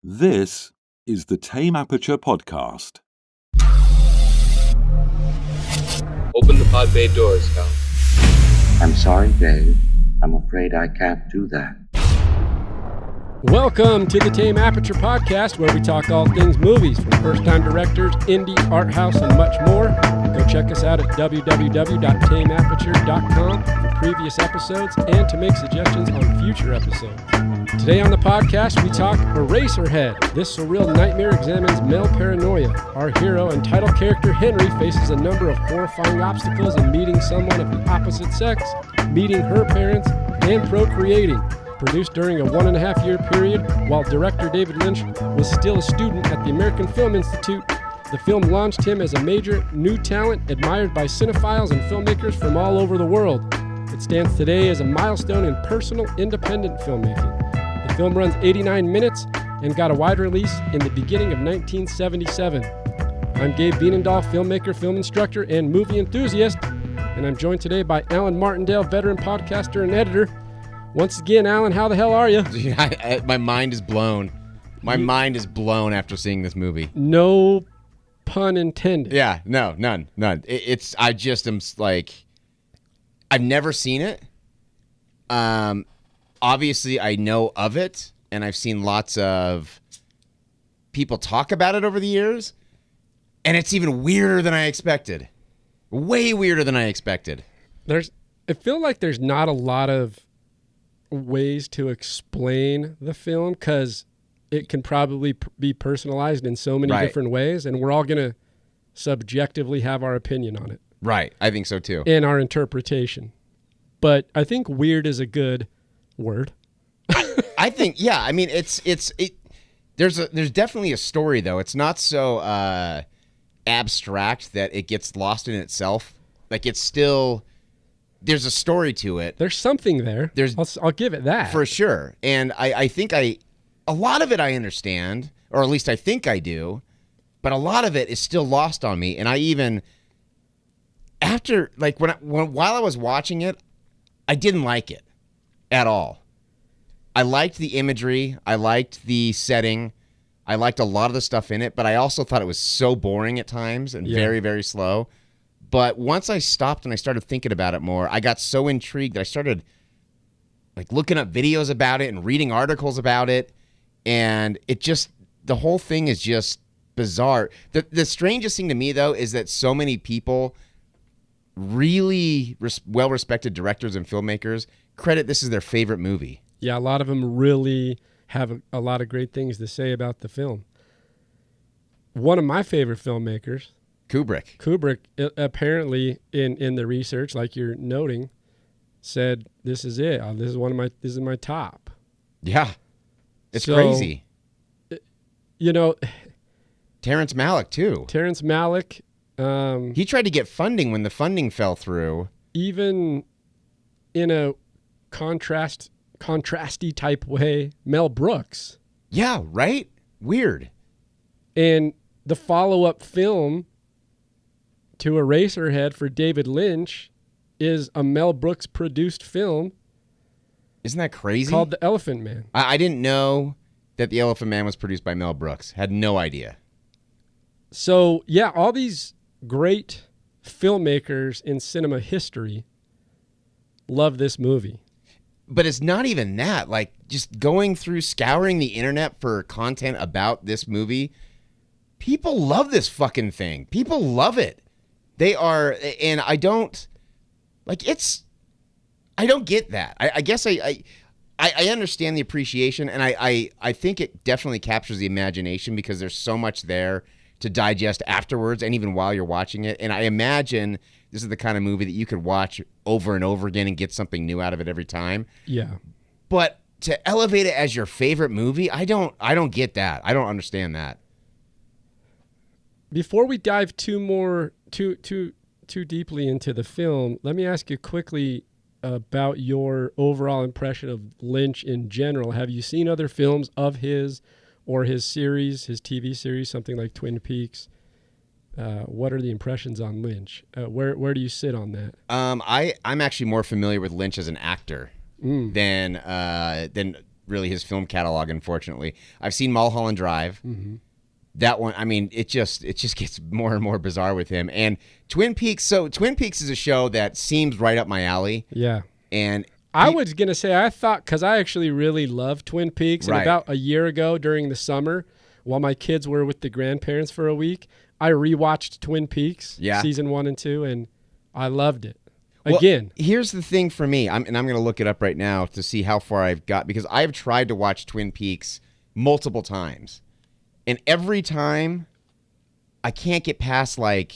This is the Tame Aperture podcast. Open the pod bay doors, Cal. I'm sorry, Dave. I'm afraid I can't do that. Welcome to the Tame Aperture podcast, where we talk all things movies, from first-time directors, indie, art house, and much more. Go check us out at www.tameaperture.com for previous episodes and to make suggestions on future episodes. Today on the podcast, we talk Eraserhead. This surreal nightmare examines male paranoia. Our hero and title character, Henry, faces a number of horrifying obstacles in meeting someone of the opposite sex, meeting her parents, and procreating. Produced during a 1.5-year period while director David Lynch was still a student at the American Film Institute, the film launched him as a major new talent admired by cinephiles and filmmakers from all over the world. It stands today as a milestone in personal, independent filmmaking. The film runs 89 minutes and got a wide release in the beginning of 1977. I'm Gabe Bienendahl, filmmaker, film instructor, and movie enthusiast, and I'm joined today by Alan Martindale, veteran podcaster and editor. Once again, Alan, how the hell are you? My mind is blown. My mind is blown after seeing this movie. No pun intended. Yeah, no, none. I just am like, I've never seen it. Obviously, I know of it, and I've seen lots of people talk about it over the years, and it's even weirder than I expected. Way weirder than I expected. I feel like there's not a lot of ways to explain the film because it can probably be personalized in so many different ways, and we're all going to subjectively have our opinion on it. Right, I think so too. And our interpretation. But I think weird is a good word. I think, yeah, I mean, there's definitely a story, though. It's not so abstract that it gets lost in itself. Like, it's still... There's a story to it. There's something there. I'll give it that. For sure. And I think a lot of it I understand, or at least I think I do, but a lot of it is still lost on me. And I even, after, like, while I was watching it, I didn't like it at all. I liked the imagery. I liked the setting. I liked a lot of the stuff in it, but I also thought it was so boring at times and very, very slow. But once I stopped and I started thinking about it more, I got so intrigued that I started like looking up videos about it and reading articles about it. And the whole thing is just bizarre. The strangest thing to me, though, is that so many people, really well-respected directors and filmmakers, credit this as their favorite movie. Yeah, a lot of them really have a lot of great things to say about the film. One of my favorite filmmakers, Kubrick apparently in the research, like you're noting, said this is it. This is my top. Yeah, it's crazy. You know, Terrence Malick too. Terrence Malick. He tried to get funding when the funding fell through. Even in a contrasty type way, Mel Brooks. Yeah, right. Weird. And the follow-up film to Eraserhead for David Lynch is a Mel Brooks produced film. Isn't that crazy? Called The Elephant Man. I didn't know that The Elephant Man was produced by Mel Brooks. Had no idea. So, yeah, all these great filmmakers in cinema history love this movie. But it's not even that. Like, just going through, scouring the internet for content about this movie, people love this fucking thing. People love it. They are, and I don't, like, I don't get that. I guess I understand the appreciation, and I think it definitely captures the imagination because there's so much there to digest afterwards and even while you're watching it. And I imagine this is the kind of movie that you could watch over and over again and get something new out of it every time. Yeah. But to elevate it as your favorite movie, I don't get that. I don't understand that. Before we dive too deeply into the film, let me ask you quickly about your overall impression of Lynch in general. Have you seen other films of his or his series, his TV series, something like Twin Peaks? What are the impressions on Lynch? Where do you sit on that? I'm actually more familiar with Lynch as an actor than really his film catalog, unfortunately. I've seen Mulholland Drive. Mm-hmm. That one, I mean, it just gets more and more bizarre with him. And Twin Peaks. So Twin Peaks is a show that seems right up my alley. Yeah. And I was going to say, I thought, because I actually really love Twin Peaks, and Right. about a year ago during the summer, while my kids were with the grandparents for a week, I rewatched Twin Peaks, season 1 and 2, and I loved it. Again. Well, here's the thing for me, I'm going to look it up right now to see how far I've got, because I've tried to watch Twin Peaks multiple times, and every time I can't get past like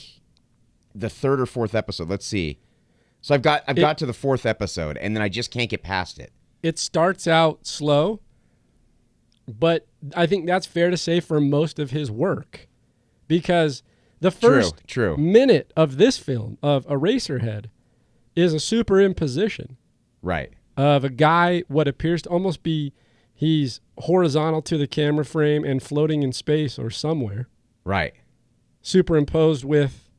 the third or fourth episode. Let's see. So I've got to the fourth episode, and then I just can't get past it. It starts out slow, but I think that's fair to say for most of his work, because the first minute of this film, of Eraserhead, is a superimposition Right. of a guy, what appears to almost be, he's horizontal to the camera frame and floating in space or somewhere, Right. superimposed with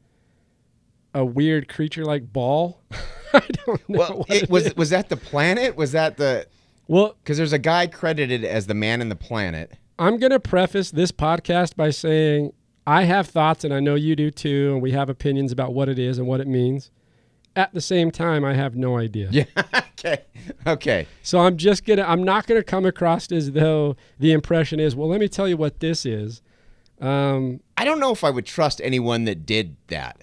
a weird creature-like ball. I don't know. Well, was that the planet? Was that the... Well, because there's a guy credited as the man in the planet. I'm going to preface this podcast by saying I have thoughts, and I know you do too, and we have opinions about what it is and what it means. At the same time, I have no idea. Yeah. Okay. So I'm not going to come across as though the impression is, well, let me tell you what this is. I don't know if I would trust anyone that did that.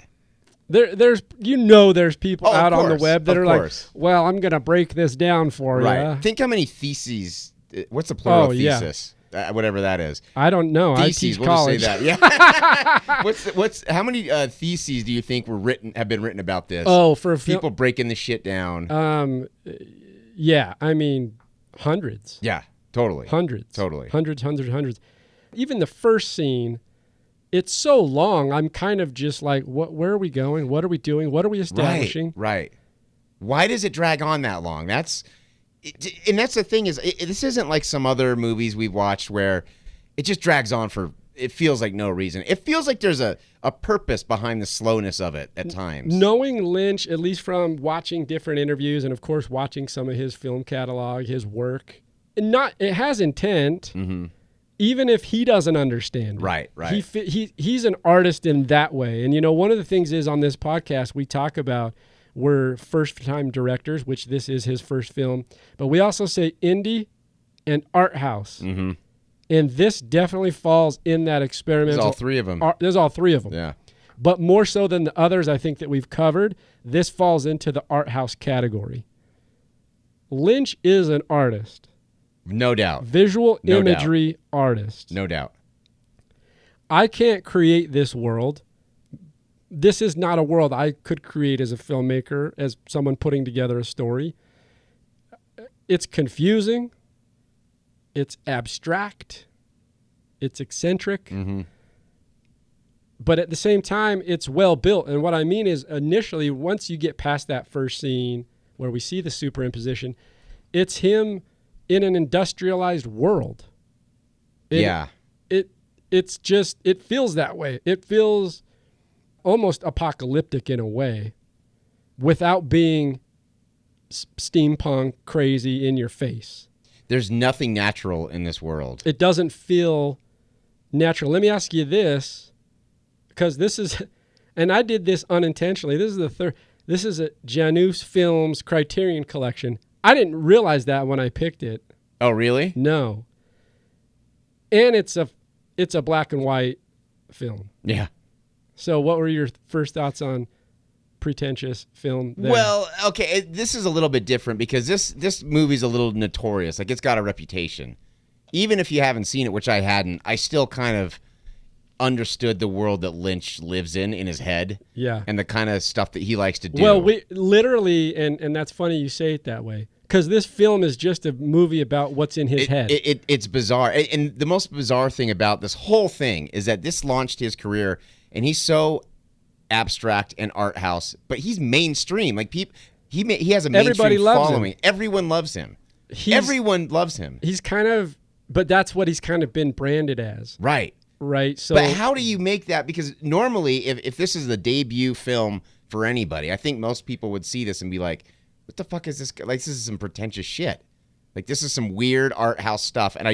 There's people out on the web that are like, well, I'm going to break this down for you. Think how many theses. What's the plural of thesis? Whatever that is. I don't know. Theses, I teach we'll college. Just say that. Yeah. How many theses do you think have been written about this? Oh, for people breaking the shit down. Yeah, I mean, hundreds. Yeah, totally. Hundreds. Totally. Hundreds. Even the first scene, it's so long, I'm kind of just like, where are we going? What are we doing? What are we establishing? Right. Why does it drag on that long? That's the thing is, this isn't like some other movies we've watched where it just drags on for, it feels like no reason. It feels like there's a purpose behind the slowness of it at times. Knowing Lynch, at least from watching different interviews and, of course, watching some of his film catalog, his work, it has intent, even if he doesn't understand it. Right. He's an artist in that way. And, one of the things is on this podcast we talk about we're first-time directors, which this is his first film, but we also say indie and art house. Mm-hmm. And this definitely falls in that experimental. There's all three of them. There's all three of them. Yeah. But more so than the others I think that we've covered, this falls into the art house category. Lynch is an artist. No doubt. Visual imagery artist. No doubt. I can't create this world. This is not a world I could create as a filmmaker, as someone putting together a story. It's confusing. It's abstract. It's eccentric. Mm-hmm. But at the same time, it's well built. And what I mean is initially, once you get past that first scene where we see the superimposition, it's him in an industrialized world. It feels that way. It feels almost apocalyptic in a way without being steampunk crazy in your face. There's nothing natural in this world. It doesn't feel natural. Let me ask you this, because this is, and I did this unintentionally. This is a Janus Films Criterion Collection. I didn't realize that when I picked it. Oh, really? No. And it's a black and white film. Yeah. So what were your first thoughts on pretentious film there? Well, okay, this is a little bit different because this movie's a little notorious. Like, it's got a reputation. Even if you haven't seen it, which I hadn't, I still kind of understood the world that Lynch lives in his head. Yeah. And the kind of stuff that he likes to do. Well, we literally, and that's funny you say it that way, because this film is just a movie about what's in his head. It's bizarre. And the most bizarre thing about this whole thing is that this launched his career, and he's so abstract and art house, but he's mainstream. Like, he has a mainstream following. Everyone loves him. Everyone loves him. He's kind of, but that's what he's kind of been branded as. Right. So, but how do you make that? Because normally, if this is the debut film for anybody, I think most people would see this and be like, what the fuck is this? Like, this is some pretentious shit. Like, this is some weird art house stuff, and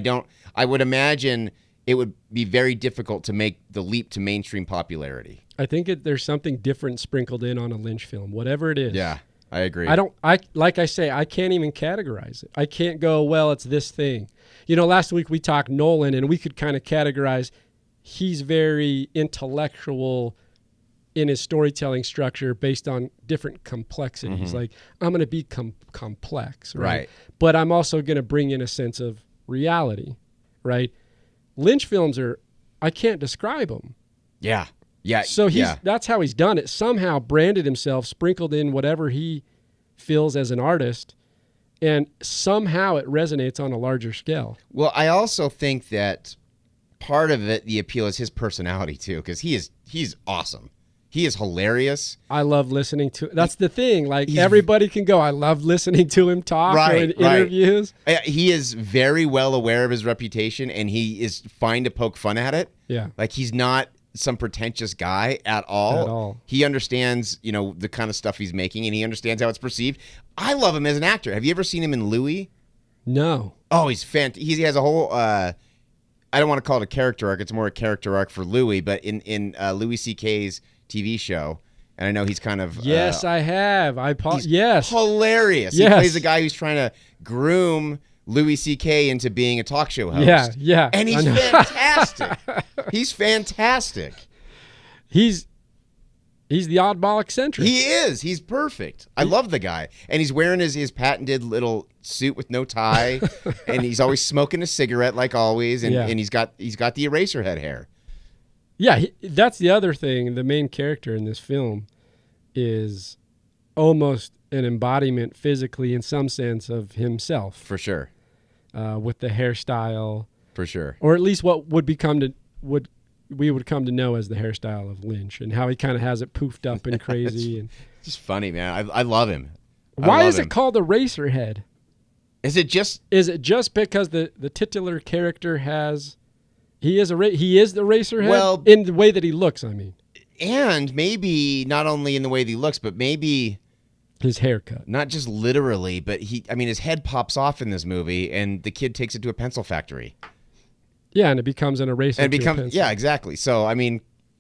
I would imagine it would be very difficult to make the leap to mainstream popularity. I think there's something different sprinkled in on a Lynch film, whatever it is. Yeah, I agree. Like I say, I can't even categorize it. I can't go, well, it's this thing. Last week we talked Nolan, and we could kind of categorize, he's very intellectual in his storytelling structure based on different complexities. Like, I'm going to be complex, right? But I'm also going to bring in a sense of reality, right? Lynch films I can't describe them. Yeah. Yeah. So that's how he's done it. Somehow branded himself, sprinkled in whatever he feels as an artist, and somehow it resonates on a larger scale. Well, I also think that part of it, the appeal, is his personality too, because he's awesome. He is hilarious. I love listening to. That's the thing. Like, everybody can go, I love listening to him talk or in interviews. He is very well aware of his reputation, and he is fine to poke fun at it. Yeah. Like, he's not some pretentious guy at all. He understands, the kind of stuff he's making, and he understands how it's perceived. I love him as an actor. Have you ever seen him in Louis? No. Oh, he's fantastic. He has a whole. I don't want to call it a character arc. It's more a character arc for Louis, but in Louis C.K.'s TV show, and I know he's kind of yes, I have. Yes, hilarious. Yes. He plays a guy who's trying to groom Louis C.K. into being a talk show host. Yeah, and he's fantastic. He's fantastic. He's the oddball eccentric. He is. He's perfect. I love the guy, and he's wearing his patented little suit with no tie, and he's always smoking a cigarette like always, and he's got the Eraserhead hair. Yeah, that's the other thing. The main character in this film is almost an embodiment physically, in some sense, of himself. For sure. With the hairstyle. For sure. Or at least what we would come to know as the hairstyle of Lynch, and how he kind of has it poofed up and crazy. And just funny, man. I love him. Why is it called Eraserhead? Is it just because the titular character has... He is the Eraserhead? Well, in the way that he looks, I mean. And maybe not only in the way that he looks, but maybe his haircut. Not just literally, but his head pops off in this movie, and the kid takes it to a pencil factory. Yeah, and it becomes an eraser. And exactly. So,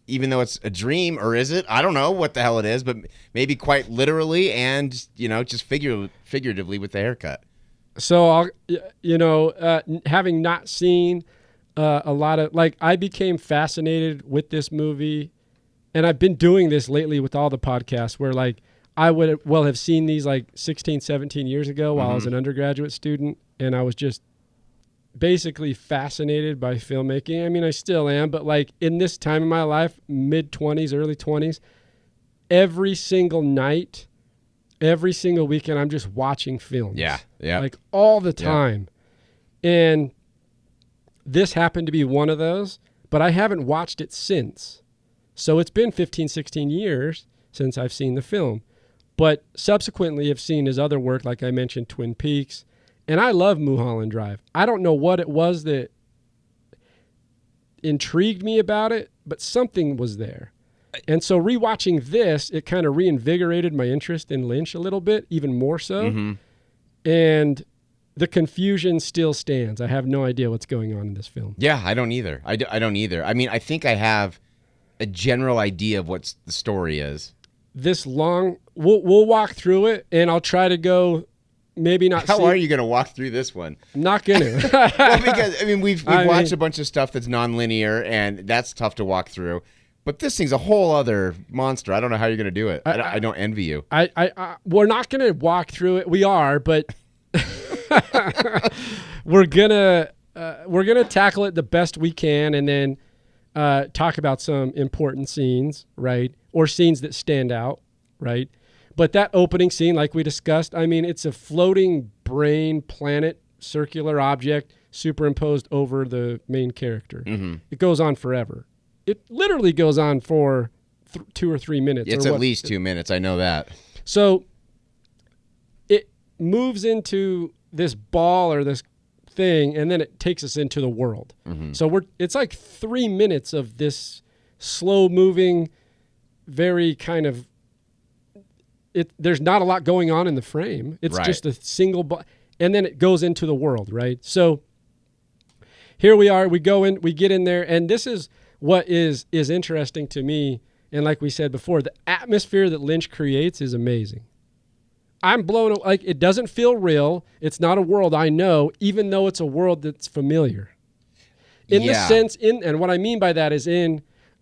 even though it's a dream, or is it? I don't know what the hell it is, but maybe quite literally and, just figuratively with the haircut. So, having not seen a lot of, I became fascinated with this movie, and I've been doing this lately with all the podcasts where, I would have seen these 16, 17 years ago while I was an undergraduate student, and I was just basically fascinated by filmmaking. I still am, but in this time in my life, mid-20s, early 20s, every single night, every single weekend, I'm just watching films. Yeah. All the time. Yeah. And this happened to be one of those, but I haven't watched it since. So it's been 15, 16 years since I've seen the film. But subsequently have seen his other work, like I mentioned, Twin Peaks. And I love Mulholland Drive. I don't know what it was that intrigued me about it, but something was there. And so rewatching this, it kind of reinvigorated my interest in Lynch a little bit, even more so. Mm-hmm. And the confusion still stands. I have no idea what's going on in this film. Yeah, I don't either. I don't either. I think I have a general idea of what the story is. This long, we'll walk through it, and I'll try to go. Maybe not. How are you going to walk through this one? I'm not going to. Well, because we've watched a bunch of stuff that's nonlinear, and that's tough to walk through. But this thing's a whole other monster. I don't know how you're going to do it. I don't envy you. We're not going to walk through it. We are, but we're gonna tackle it the best we can, and then talk about some important scenes, right? Or scenes that stand out, right? But that opening scene, like we discussed, it's a floating brain planet, circular object superimposed over the main character. Mm-hmm. It goes on forever. It literally goes on for 2 or 3 minutes. It's at least 2 minutes. I know that. So it moves into this ball or this thing, and then it takes us into the world. Mm-hmm. So it's 3 minutes of this slow-moving, very kind of... There's not a lot going on in the frame. It's just a single ball. and then it goes into the world, right? So here we are, we get in there, and this is what is interesting to me. And like we said before, the atmosphere that Lynch creates is amazing. I'm blown away. Like, it doesn't feel real. It's not a world I know, even though it's a world that's familiar. In the sense, and what I mean by that is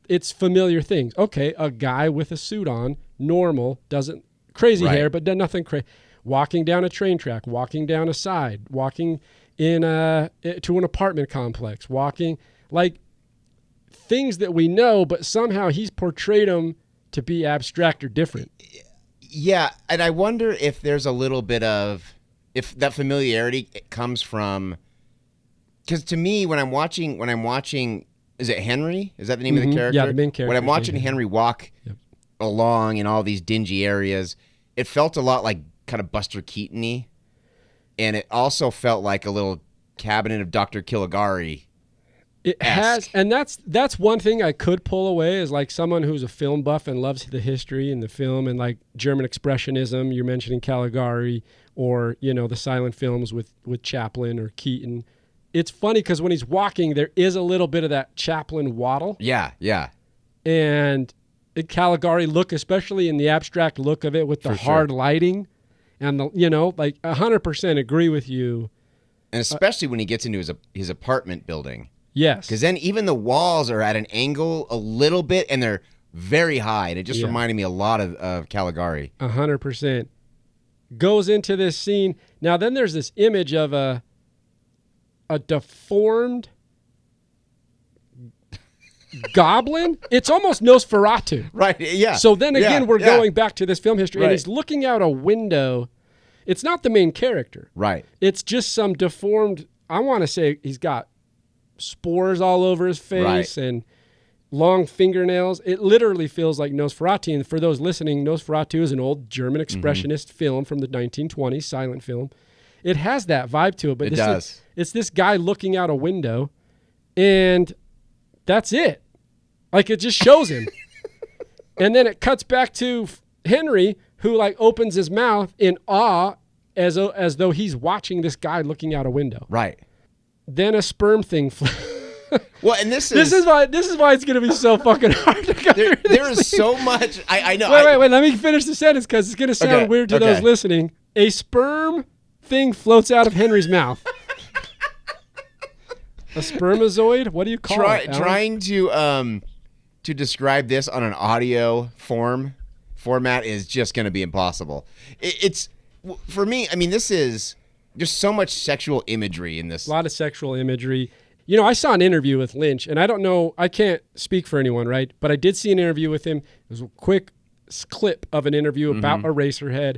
it's familiar things. Okay, a guy with a suit on, normal, doesn't crazy hair, but done nothing crazy. Walking down a train track, walking down a side, walking in to an apartment complex, walking like things that we know, but somehow he's portrayed them to be abstract or different. Yeah, and I wonder if there's a little bit of if that familiarity comes from, because to me when I'm watching, is it Henry? Is that the name of the character? Yeah, the main character. When I'm watching Henry walk along in all these dingy areas, it felt a lot like kind of Buster Keaton-y, and it also felt like a little Cabinet of Dr. Caligari. It has, and that's one thing I could pull away as like someone who's a film buff and loves the history and the film and like German Expressionism. You're mentioning Caligari or, you know, the silent films with Chaplin or Keaton. It's funny because when he's walking, there is a little bit of that Chaplin waddle. Yeah. And the Caligari look, especially in the abstract look of it with the hard lighting and the, you know, like 100% agree with you. And especially when he gets into his apartment building. Yes. Because then even the walls are at an angle a little bit, and they're very high. And it just reminded me a lot of Caligari. 100%. Goes into this scene. Now, then there's this image of a deformed goblin. It's almost Nosferatu. Right, yeah. So then again, we're going back to this film history, and he's looking out a window. It's not the main character. Right. It's just some deformed, I want to say he's got spores all over his face and long fingernails. It literally feels like Nosferatu. And for those listening, Nosferatu is an old German expressionist film from the 1920s, silent film. It has that vibe to it. But it's this guy looking out a window, and that's it. Like, it just shows him. And then it cuts back to Henry, who like opens his mouth in awe as though he's watching this guy looking out a window. Right. Then a sperm thing. Well, and this is why it's gonna be so fucking hard to go through there is so much. I know. Wait. Let me finish the sentence because it's gonna sound weird to those listening. A sperm thing floats out of Henry's mouth. A spermazoid? What do you call it? Trying to describe this on an audio format is just going to be impossible. It's for me. I mean, this is just so much sexual imagery in this. A lot of sexual imagery. You know, I saw an interview with Lynch, and I don't know. I can't speak for anyone, right? But I did see an interview with him. It was a quick clip of an interview about Eraserhead.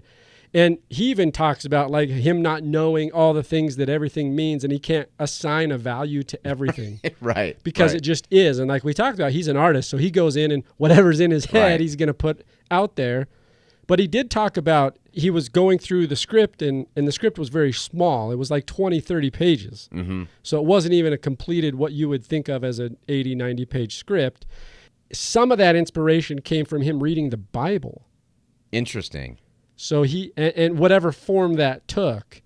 And he even talks about like him not knowing all the things that everything means, and he can't assign a value to everything. Right. Because it just is. And like we talked about, he's an artist, so he goes in and whatever's in his head, he's going to put out there. But he did talk about, he was going through the script, and the script was very small. It was like 20, 30 pages. So it wasn't even a completed what you would think of as an 80, 90-page script. Some of that inspiration came from him reading the Bible. Interesting. So he, and whatever form that took.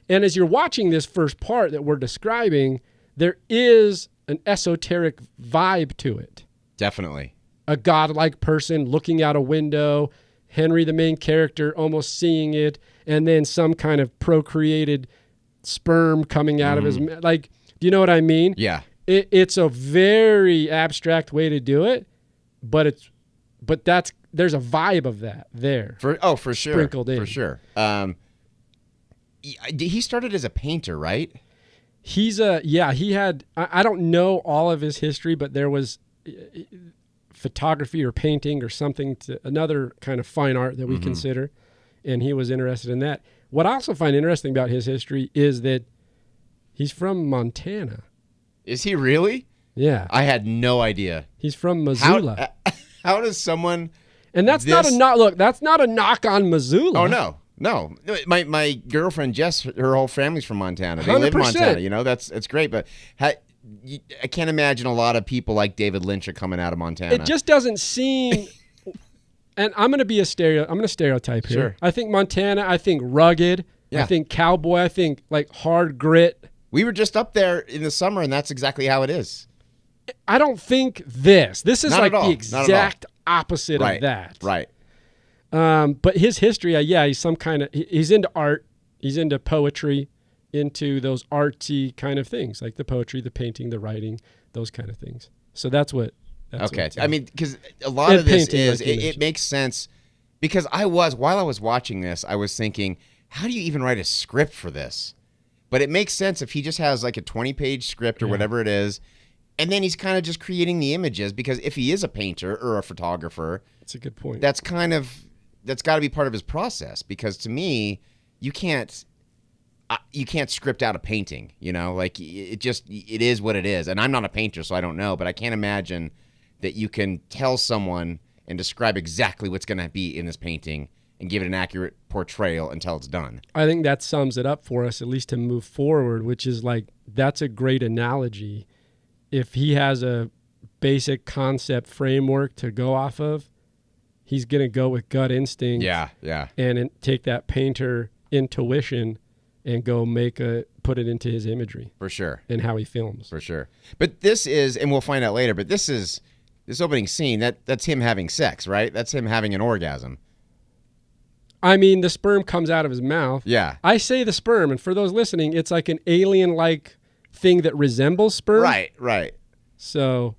And as you're watching this first part that we're describing, there is an esoteric vibe to it. Definitely. A godlike person looking out a window, Henry, the main character, almost seeing it, and then some kind of procreated sperm coming out of his, like, do you know what I mean? Yeah. It's a very abstract way to do it, but there's a vibe of that there. For sure. Sprinkled in. For sure. He started as a painter, right? He had, I don't know all of his history, but there was photography or painting or something, to another kind of fine art that we consider, and he was interested in that. What I also find interesting about his history is that he's from Montana. Is he really? Yeah. I had no idea. He's from Missoula. How does someone... And that's not a knock. Look, that's not a knock on Missoula. Oh, no. My girlfriend Jess, her whole family's from Montana. They live in Montana. You know, that's great. But I can't imagine a lot of people like David Lynch are coming out of Montana. It just doesn't seem. And I'm going to be I'm going to stereotype here. Sure. I think Montana. I think rugged. Yeah. I think cowboy. I think like hard grit. We were just up there in the summer, and that's exactly how it is. I don't think this. This is Not like at all. the Not at all. exact opposite Right. of that. Right. But his history, he's some kind of, he's into art. He's into poetry, into those artsy kind of things, like the poetry, the painting, the writing, those kind of things. So that's what. Okay. I mean, because a lot And of this painting, is, like you it mentioned. makes sense. Because while I was watching this, I was thinking, how do you even write a script for this? But it makes sense if he just has like a 20-page script or whatever it is, and then he's kind of just creating the images, because if he is a painter or a photographer, That's a good point. that's got to be part of his process, because to me, you can't script out a painting, like it is what it is. And I'm not a painter, so I don't know, but I can't imagine that you can tell someone and describe exactly what's going to be in this painting and give it an accurate portrayal until it's done. I think that sums it up for us, at least to move forward, which is like, that's a great analogy. If he has a basic concept framework to go off of, he's going to go with gut instinct. Yeah. And take that painter intuition and go put it into his imagery. For sure. And how he films. For sure. But this is, and we'll find out later, but this opening scene, that's him having sex, right? That's him having an orgasm. I mean, the sperm comes out of his mouth. Yeah. I say the sperm, and for those listening, it's like an alien-like thing that resembles sperm. Right. So,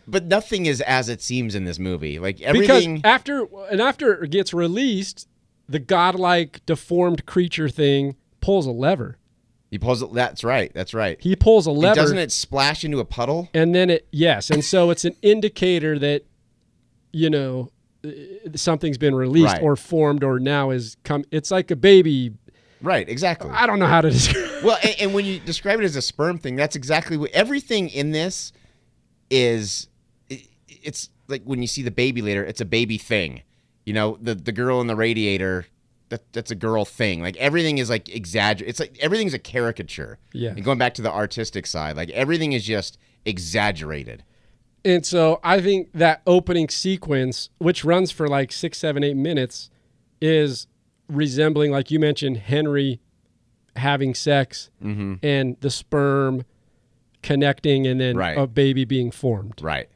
but nothing is as it seems in this movie. Like everything. Because after it gets released, the godlike deformed creature thing pulls a lever. He pulls it. That's right. He pulls a lever. Doesn't it splash into a puddle? And then and so it's an indicator that, something's been released or formed or now is come. It's like a baby. Right, exactly. I don't know how to describe. Well, and when you describe it as a sperm thing, that's exactly what everything in this is. It's like when you see the baby later, it's a baby thing. The girl in the radiator, that's a girl thing. Like everything is like exaggerated. It's like everything's a caricature. Yeah. And going back to the artistic side, like everything is just exaggerated. And so I think that opening sequence, which runs for like 6, 7, 8 minutes, is resembling, like you mentioned, Henry having sex and the sperm connecting and then a baby being formed. Right.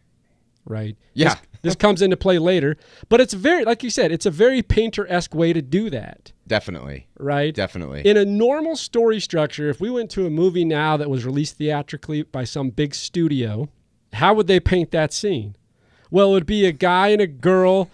Yeah. This comes into play later, but it's very, like you said, it's a very painter-esque way to do that. Definitely. Right? Definitely. In a normal story structure, if we went to a movie now that was released theatrically by some big studio, how would they paint that scene? Well, it would be a guy and a girl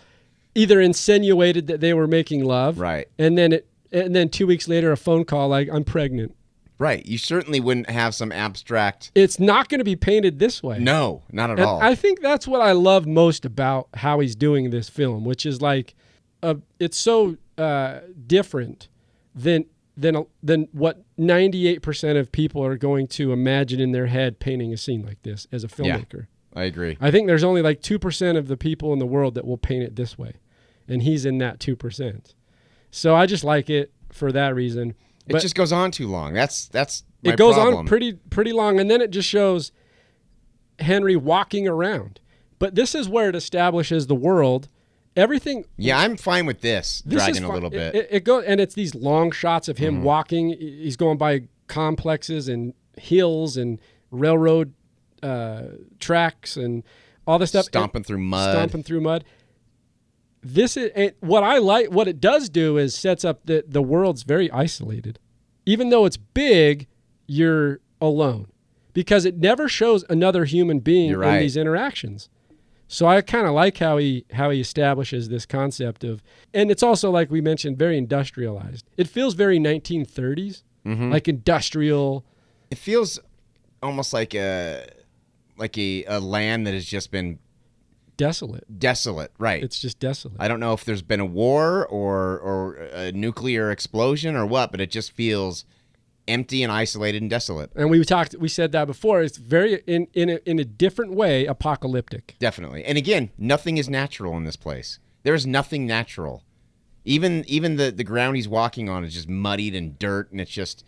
either insinuated that they were making love. Right. And then 2 weeks later, a phone call like, I'm pregnant. Right. You certainly wouldn't have some abstract. It's not going to be painted this way. No, not at And all. I think that's what I love most about how he's doing this film, which is like, it's so different than what 98% of people are going to imagine in their head painting a scene like this as a filmmaker. I agree. I think there's only like 2% of the people in the world that will paint it this way, and he's in that 2%. So I just like it for that reason. It just goes on too long. That's my it goes problem. on pretty long, and then it just shows Henry walking around. But this is where it establishes the world. Everything. Yeah, I'm fine with this dragging a little bit. It goes, and it's these long shots of him walking. He's going by complexes and hills and railroad tracks and all this stuff. Stomping through mud. This is what I like. What it does do is sets up that the world's very isolated. Even though it's big, you're alone because it never shows another human being in these interactions. So I kind of like how he establishes this concept of, and it's also, like we mentioned, very industrialized. It feels very 1930s, like industrial. It feels almost like a land that has just been desolate, right? It's just desolate. I don't know if there's been a war or a nuclear explosion or what, but it just feels empty and isolated and desolate. And we said that before. It's very in a different way apocalyptic. Definitely. And again, nothing is natural in this place. There is nothing natural. Even the ground he's walking on is just muddied and dirt, and just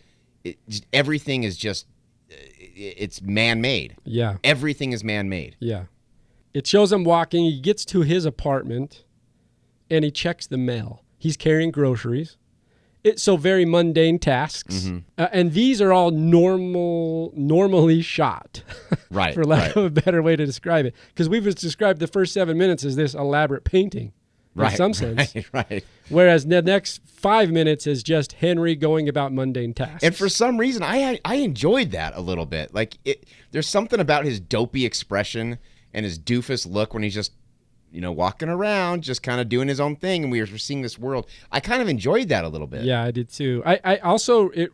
everything is just it's man-made. Yeah. Everything is man-made. Yeah. It shows him walking. He gets to his apartment, and he checks the mail. He's carrying groceries, So very mundane tasks. And these are all normally shot, Right. for lack of a better way to describe it. Because we've described the first 7 minutes as this elaborate painting in some sense. Right. Whereas the next 5 minutes is just Henry going about mundane tasks. And for some reason, I enjoyed that a little bit. Like, there's something about his dopey expression and his doofus look when he's just, walking around, just kind of doing his own thing, and we're seeing this world. I kind of enjoyed that a little bit. Yeah, I did too. I also, it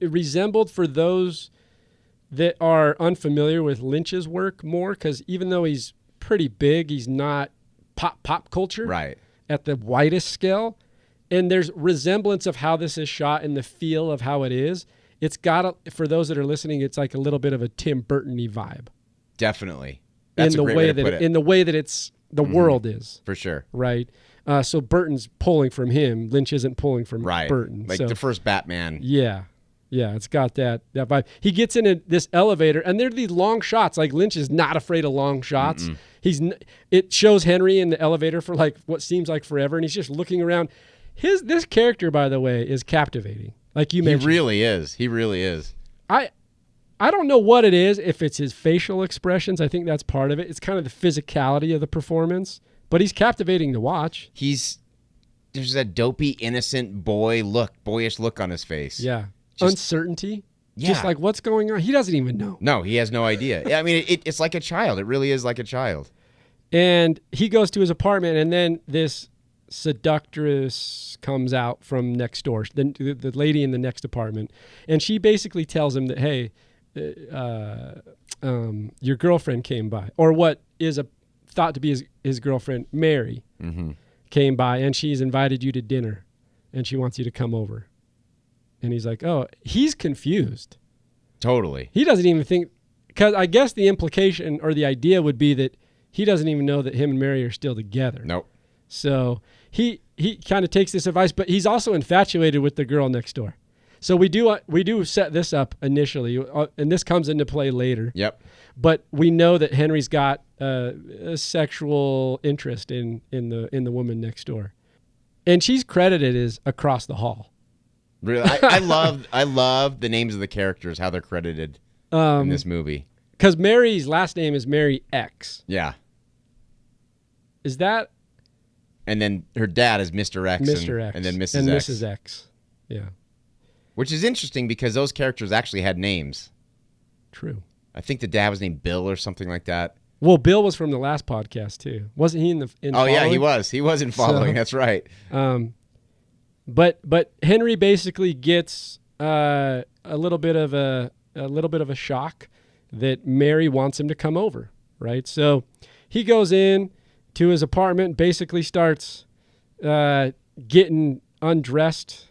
resembled, for those that are unfamiliar with Lynch's work more, because even though he's pretty big, he's not pop culture Right. at the widest scale. And there's resemblance of how this is shot and the feel of how it is. It's got, for those that are listening, it's like a little bit of a Tim Burton-y vibe. Definitely. That's in a the great way way to that put it. in the way that it's the world is. For sure. Right. So Burton's pulling from him. Lynch isn't pulling from Right. Burton. Like so, the first Batman. Yeah. Yeah, it's got that vibe. He gets in this elevator, and there are these long shots. Like, Lynch is not afraid of long shots. It shows Henry in the elevator for like what seems like forever, and he's just looking around. This character, by the way, is captivating. Like you mentioned. He really is. He really is. I don't know what it is, if it's his facial expressions. I think that's part of it. It's kind of the physicality of the performance, but he's captivating to watch. There's that dopey, innocent boyish look on his face. Yeah. Uncertainty. Yeah. Just like, what's going on? He doesn't even know. No, he has no idea. Yeah, I mean, it's like a child. It really is like a child. And he goes to his apartment, and then this seductress comes out from next door, the lady in the next apartment, and she basically tells him that, hey, your girlfriend came by, or what is thought to be his girlfriend, Mary, came by, and she's invited you to dinner, and she wants you to come over. And he's like, oh, he's confused. Totally. He doesn't even think, because I guess the implication or the idea would be that he doesn't even know that him and Mary are still together. Nope. So he kind of takes this advice, but he's also infatuated with the girl next door. So we do set this up initially, and this comes into play later. Yep. But we know that Henry's got a sexual interest in the woman next door, and she's credited as across the hall. Really, I love the names of the characters, how they're credited in this movie. Because Mary's last name is Mary X. Yeah. Is that? And then her dad is Mr. X. Mr. X. And then Mrs. And X. Mrs. X. Yeah. Which is interesting because those characters actually had names. True. I think the dad was named Bill or something like that. Well, Bill was from the last podcast too, wasn't he? In Following? Yeah, he was. He was in Following. That's right. But Henry basically gets a little bit of a shock that Mary wants him to come over, right? So he goes in to his apartment, basically starts getting undressed,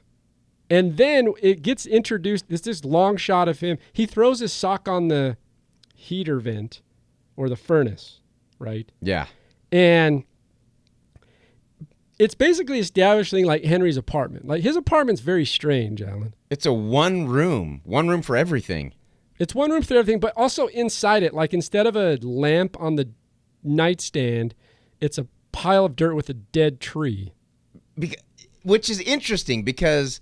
and then it gets introduced. This long shot of him. He throws his sock on the heater vent or the furnace, right? Yeah. And it's basically establishing like Henry's apartment. Like his apartment's very strange, Alan. It's a one room for everything. It's one room for everything, but also inside it, like instead of a lamp on the nightstand, it's a pile of dirt with a dead tree. Which is interesting because,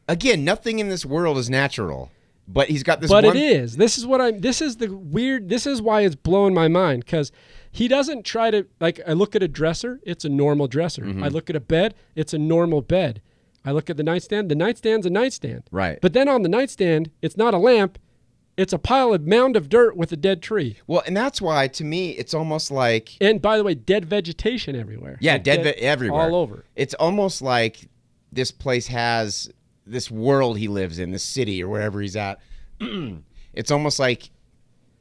again, nothing in this world is natural. But he's got this. But it is. This is why it's blowing my mind, because he doesn't try to, like, I look at a dresser, it's a normal dresser. I look at a bed, it's a normal bed. I look at the nightstand's a nightstand. Right. But then on the nightstand, it's not a lamp, it's a mound of dirt with a dead tree. Well, and that's why, to me, it's almost like... And by the way, dead vegetation everywhere. Yeah, like dead everywhere. All over. It's almost like this place has this world he lives in, this city or wherever he's at. It's almost like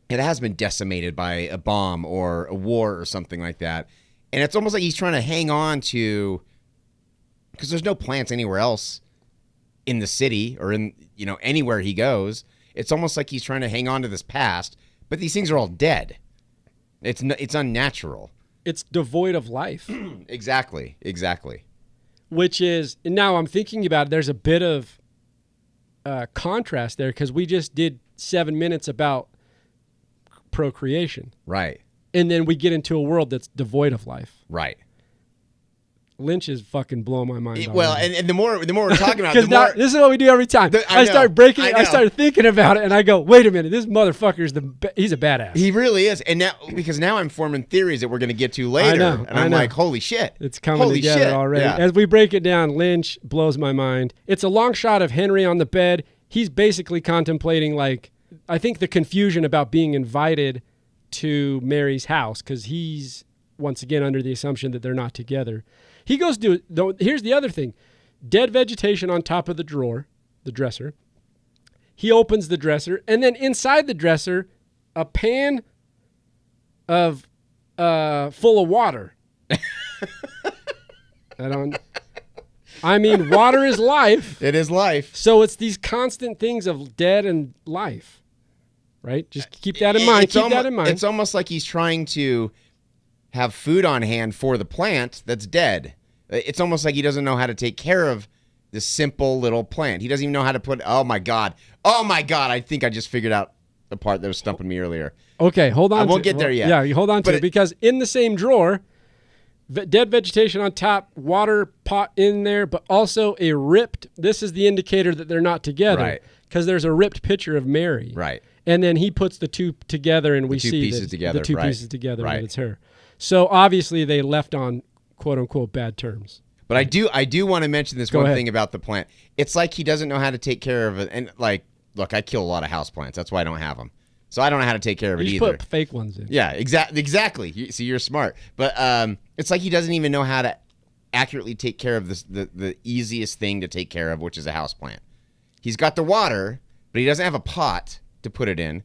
it has been decimated by a bomb or a war or something like that. And it's almost like he's trying to hang on to... Because there's no plants anywhere else in the city or in, anywhere he goes. It's almost like he's trying to hang on to this past, but these things are all dead. It's unnatural. It's devoid of life. Exactly. Which is, and now I'm thinking about it, there's a bit of contrast there, because we just did 7 minutes about procreation. Right. And then we get into a world that's devoid of life. Right. Lynch is fucking blowing my mind. Well, and the more we're talking about, because the more this is what we do every time. I start breaking. I start thinking about it, and I go, "Wait a minute, this motherfucker's he's a badass." He really is, and now I'm forming theories that we're going to get to later, I'm like, "Holy shit, it's coming together already." Yeah. As we break it down, Lynch blows my mind. It's a long shot of Henry on the bed. He's basically contemplating, like, I think the confusion about being invited to Mary's house because he's once again under the assumption that they're not together. He goes to, though. Here's the other thing. Dead vegetation on top of the drawer, the dresser. He opens the dresser, and then inside the dresser, a pan of full of water. I mean, water is life. It is life. So it's these constant things of dead and life, right? Just keep that in mind. It's almost like he's trying to have food on hand for the plant that's dead. It's almost like he doesn't know how to take care of this simple little plant. He doesn't even know how to put, oh my God, I think I just figured out the part that was stumping me earlier. Okay, hold on. I won't get there yet. Yeah, you hold on to it because in the same drawer, dead vegetation on top, water pot in there, but also a ripped, this is the indicator that they're not together. Right. Because there's a ripped picture of Mary. Right. And then he puts the two together and we see the two pieces together that it's her. So obviously they left on quote unquote bad terms. But I do want to mention this one thing about the plant. It's like he doesn't know how to take care of it. And like, look, I kill a lot of houseplants. That's why I don't have them. So I don't know how to take care of it either. Put fake ones in. Yeah, exactly. See, you're smart. But it's like he doesn't even know how to accurately take care of the easiest thing to take care of, which is a houseplant. He's got the water, but he doesn't have a pot to put it in.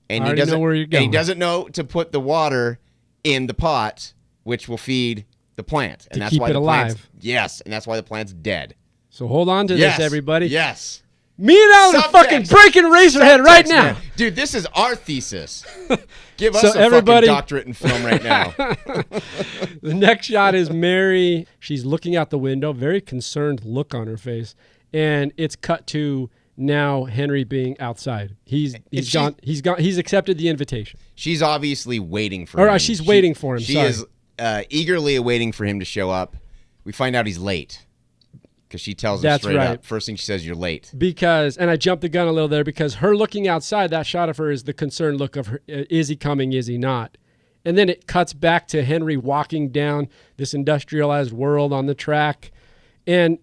And he doesn't know where you're going. And he doesn't know to put the water in the pot, which will feed the plant. And that's keep why it alive. Yes, and that's why the plant's dead. So hold on to this, everybody. Yes. Me and Alan are fucking breaking Eraserhead right now. Man. Dude, this is our thesis. Give us a fucking doctorate in film right now. The next shot is Mary. She's looking out the window, very concerned look on her face. And it's cut to now Henry being outside. He's gone. He's accepted the invitation. She's obviously waiting for him. She's waiting for him. She is eagerly awaiting for him to show up. We find out he's late. Because she tells him straight up. First thing she says, you're late. And I jumped the gun a little there because her looking outside, that shot of her is the concerned look of her. Is he coming? Is he not? And then it cuts back to Henry walking down this industrialized world on the track. And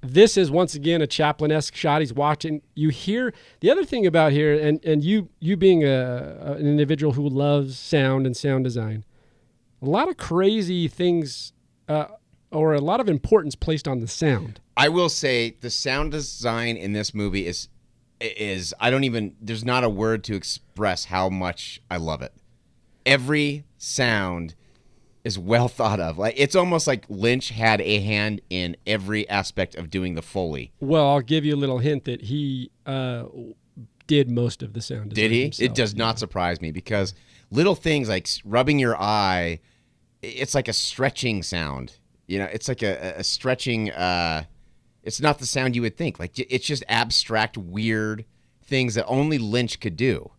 this is once again a Chaplin-esque shot. He's watching. You hear the other thing about here, and you being an individual who loves sound and sound design, a lot of crazy things or a lot of importance placed on the sound. I will say the sound design in this movie is there's not a word to express how much I love it. Every sound is well thought of. Like it's almost like Lynch had a hand in every aspect of doing the Foley. Well, I'll give you a little hint that he did most of the sound design. Did he? Himself. It does not surprise me because little things like rubbing your eye, it's like a stretching sound. You know, it's like a stretching, it's not the sound you would think. Like, it's just abstract, weird things that only Lynch could do.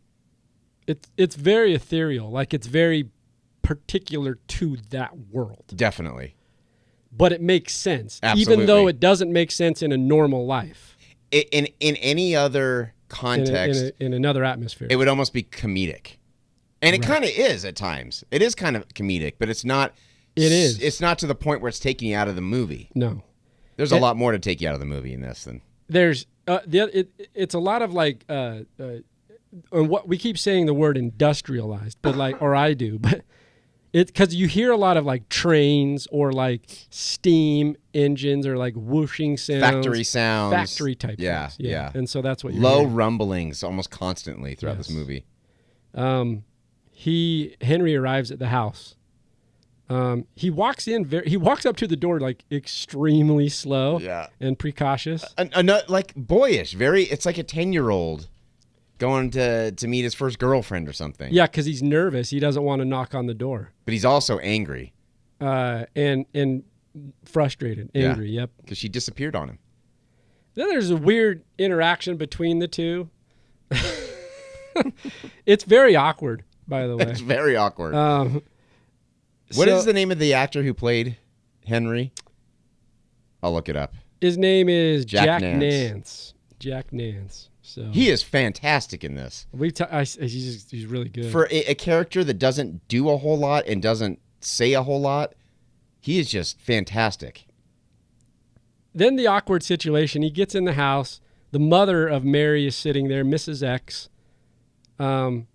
It's very ethereal. Like, it's very particular to that world. Definitely. But it makes sense. Absolutely. Even though it doesn't make sense in a normal life. In any other context. In another atmosphere. It would almost be comedic. And it kind of is at times. It is kind of comedic, but it's not... It is. It's not to the point where it's taking you out of the movie. No. There's a lot more to take you out of the movie in this than... There's... it's a lot of like... and what we keep saying the word industrialized, but like... or I do, but... Because you hear a lot of like trains or like steam engines or like whooshing sounds. Factory sounds. Factory type things. Yeah. And so that's what you're Low hearing. Rumblings almost constantly throughout this movie. Henry arrives at the house. He walks up to the door like extremely slow and precautious. Like boyish, it's like a 10-year-old going to meet his first girlfriend or something. Yeah, because he's nervous. He doesn't want to knock on the door. But he's also angry. And frustrated. Angry, yep. Because she disappeared on him. Then there's a weird interaction between the two. It's very awkward, by the way. It's very awkward. What is the name of the actor who played Henry? I'll look it up. His name is Jack Jack Nance. Nance. Jack Nance. So He is fantastic in this. he's really good. For a character that doesn't do a whole lot and doesn't say a whole lot, he is just fantastic. Then the awkward situation. He gets in the house. The mother of Mary is sitting there, Mrs. X. And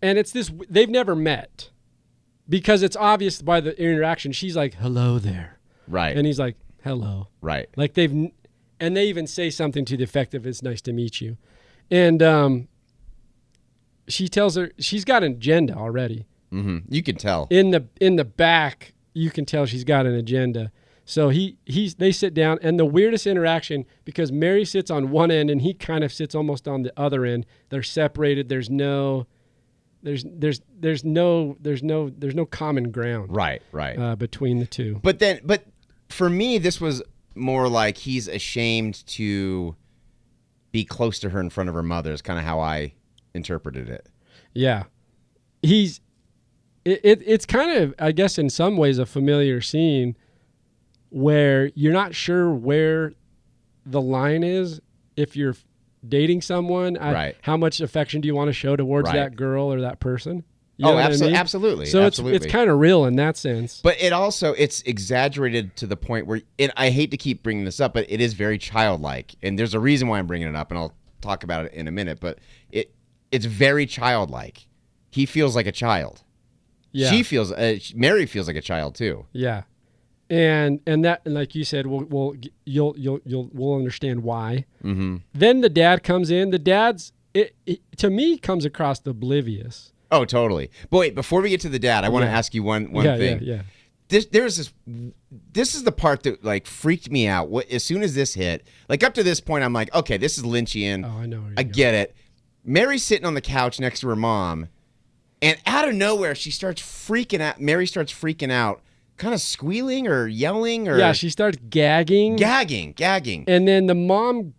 it's this. They've never met because it's obvious by the interaction. She's like, "Hello there," Right. and he's like, "Hello." Right. Like they even say something to the effect of "It's nice to meet you," and she tells her she's got an agenda already. Mm-hmm. You can tell. In the back, you can tell she's got an agenda. So they sit down, and the weirdest interaction, because Mary sits on one end and he kind of sits almost on the other end. They're separated. There's no common ground. Right. Between the two. But for me, this was more like he's ashamed to be close to her in front of her mother. Is kind of how I interpreted it. Yeah, it's kind of, I guess, in some ways a familiar scene where you're not sure where the line is if you're dating someone. Right. How much affection do you want to show towards Right. that girl or that person? You know what I mean? Absolutely. So absolutely. it's kind of real in that sense. But it's exaggerated to the point where, I hate to keep bringing this up, but it is very childlike. And there's a reason why I'm bringing it up, and I'll talk about it in a minute. But it's very childlike. He feels like a child. Yeah. Mary feels like a child too. Yeah. And like you said, we'll understand why. Mm-hmm. Then the dad comes in. The dad's to me comes across oblivious. Oh, totally. But wait, before we get to the dad, I want to ask you one thing. Yeah. This is the part that like freaked me out. As soon as this hit, like up to this point, I'm like, okay, this is Lynchian. Oh, I know. I get it. Mary's sitting on the couch next to her mom, and out of nowhere, she starts freaking out. Mary starts freaking out, kind of squealing or yelling or she starts gagging. Gagging. And then the mom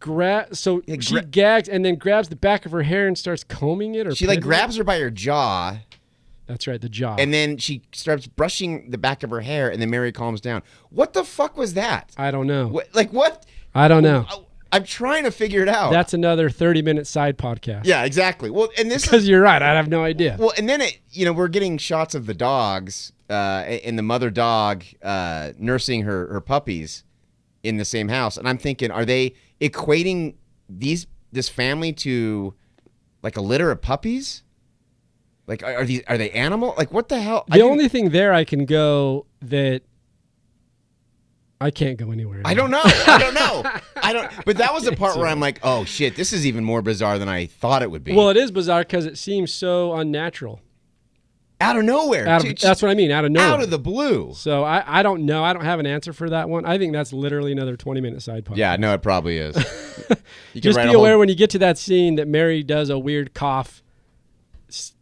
she gags and then grabs the back of her hair and starts combing it. Or she like grabs her by her jaw. That's right, the jaw. And then she starts brushing the back of her hair, and then Mary calms down. What the fuck was that? I don't know. What? I don't know. I'm trying to figure it out. That's another 30-minute side podcast. Yeah, exactly. Well, and this because you're right. I have no idea. Well, and then we're getting shots of the dogs and the mother dog nursing her puppies in the same house, and I'm thinking, are they equating this family to like a litter of puppies? Like, are they animal? Like, what the hell? The only thing there I can go that I can't go anywhere. I don't know. But that was the part where I'm like, oh shit, this is even more bizarre than I thought it would be. Well, it is bizarre because it seems so unnatural. Out of nowhere. That's what I mean. Out of nowhere. Out of the blue. So I don't know. I don't have an answer for that one. I think that's literally another 20-minute side podcast. Yeah, no, it probably is. Just be aware when you get to that scene that Mary does a weird cough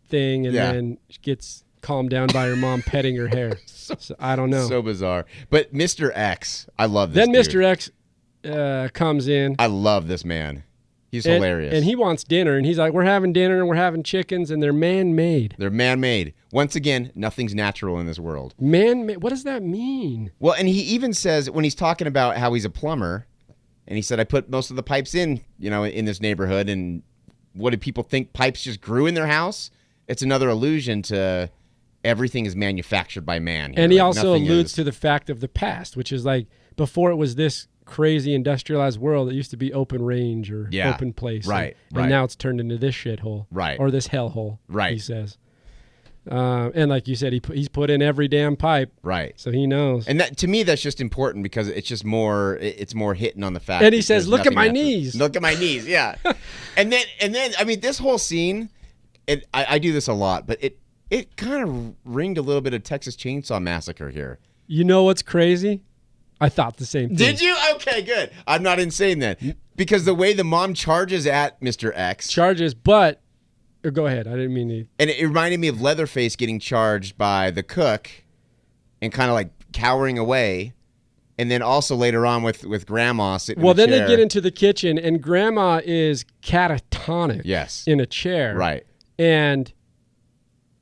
thing and then gets calmed down by her mom petting her hair. So I don't know. So bizarre. But Mr. X, I love this Then dude. Mr. X comes in. I love this man. He's hilarious. And he wants dinner, and he's like, we're having dinner, and we're having chickens, and they're man-made. They're man-made. Once again, nothing's natural in this world. Man-made? What does that mean? Well, and he even says, when he's talking about how he's a plumber, and he said, I put most of the pipes in this neighborhood, and what do people think? Pipes just grew in their house? It's another allusion to everything is manufactured by man. And he also alludes to the fact of the past, which is like, before it was this crazy industrialized world, it used to be open range or open place. Right. And now it's turned into this shithole. Right. Or this hellhole. Right. He says. And like you said, he's put in every damn pipe. Right. So he knows. And that, to me, that's just important because it's just more, it's more hitting on the fact. And he says, look at my knees. Look at my knees. Yeah. and then, I mean, this whole scene, I do this a lot, but it kind of ringed a little bit of Texas Chainsaw Massacre here. You know what's crazy? I thought the same thing. Did you? Okay, good. I'm not insane then. Because the way the mom charges at Mr. X. But go ahead. I didn't mean to. And it reminded me of Leatherface getting charged by the cook and kind of like cowering away. And then also later on with Grandma sitting in the chair. They get into the kitchen and Grandma is catatonic. Yes. In a chair. Right. And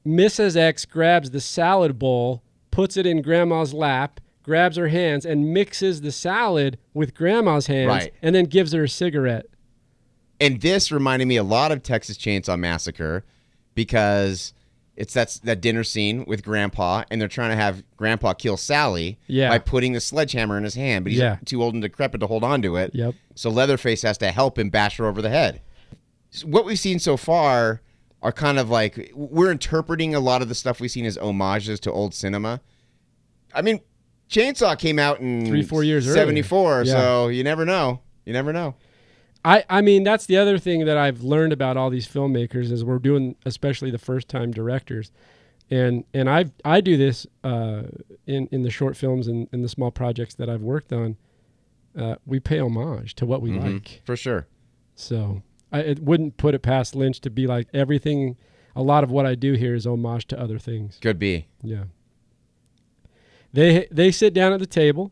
Mrs. X grabs the salad bowl, puts it in Grandma's lap, grabs her hands, and mixes the salad with Grandma's hands, Right. and then gives her a cigarette. And this reminded me a lot of Texas Chainsaw Massacre because it's that dinner scene with Grandpa, and they're trying to have Grandpa kill Sally by putting the sledgehammer in his hand, but he's too old and decrepit to hold on to it. Yep. So Leatherface has to help him bash her over the head. So what we've seen so far are kind of like, we're interpreting a lot of the stuff we've seen as homages to old cinema. I mean, Chainsaw came out in 3-4 years earlier. 74, so you never know. You never know. I mean, that's the other thing that I've learned about all these filmmakers is we're doing, especially the first-time directors, and I do this in the short films and in the small projects that I've worked on. We pay homage to what we like. For sure. So it wouldn't put it past Lynch to be like everything. A lot of what I do here is homage to other things. Could be. Yeah. They sit down at the table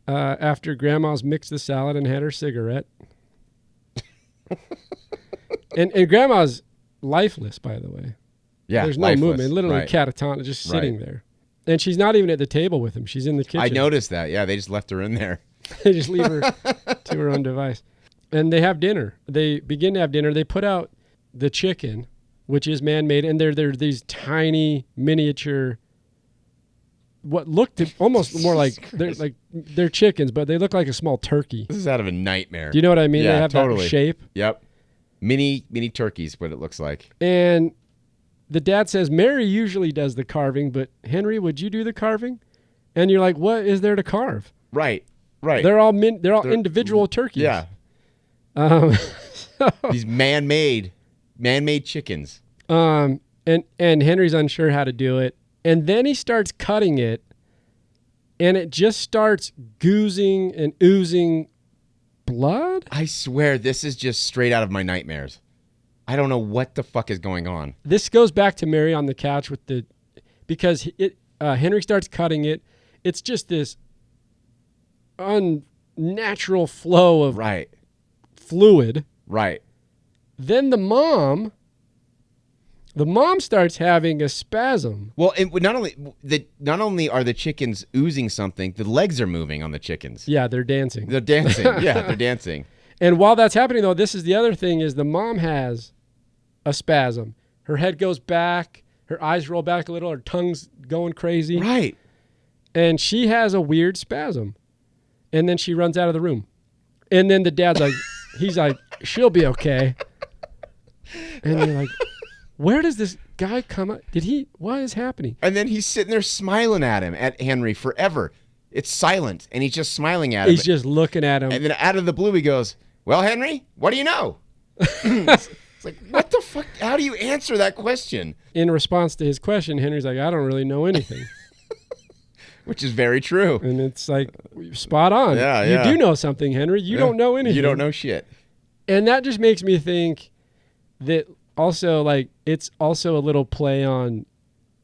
after Grandma's mixed the salad and had her cigarette. and Grandma's lifeless, by the way. Yeah, there's no lifeless. movement, literally Right. catatonic, just sitting there. And she's not even at the table with him. She's in the kitchen. I noticed that. Yeah, they just left her in there. They just leave her to her own device. And they have dinner. They begin to have dinner. They put out the chicken, which is man-made, and they're these tiny miniature, what looked almost more like they're chickens, but they look like a small turkey. This is out of a nightmare. Do you know what I mean? Yeah, They have totally. that shape. Yep. Mini turkeys, what it looks like. And the dad says, Mary usually does the carving, but Henry, would you do the carving? And you're like, what is there to carve? Right. They're all individual turkeys. Yeah. These man-made chickens. And Henry's unsure how to do it. And then he starts cutting it, and it just starts goozing and oozing blood. I swear this is just straight out of my nightmares. I don't know what the fuck is going on. This goes back to Mary on the couch because Henry starts cutting it. It's just this unnatural flow of fluid. Right. Then the mom starts having a spasm. Well, not only are the chickens oozing something, the legs are moving on the chickens. Yeah, they're dancing. They're dancing. Yeah, they're dancing. And while that's happening, though, this is the other thing, is the mom has a spasm. Her head goes back, her eyes roll back a little, her tongue's going crazy. Right. And she has a weird spasm. And then she runs out of the room. And then the dad's like, he's like, she'll be okay. And you're like, where does this guy come up? What is happening? And then he's sitting there smiling at Henry forever. It's silent, and he's just smiling at him. He's just looking at him. And then out of the blue, he goes, well, Henry, what do you know? It's like, what the fuck? How do you answer that question? In response to his question, Henry's like, I don't really know anything. Which is very true. And it's like, spot on. Yeah, you do know something, Henry. You don't know anything. You don't know shit. And that just makes me think that also, like, it's also a little play on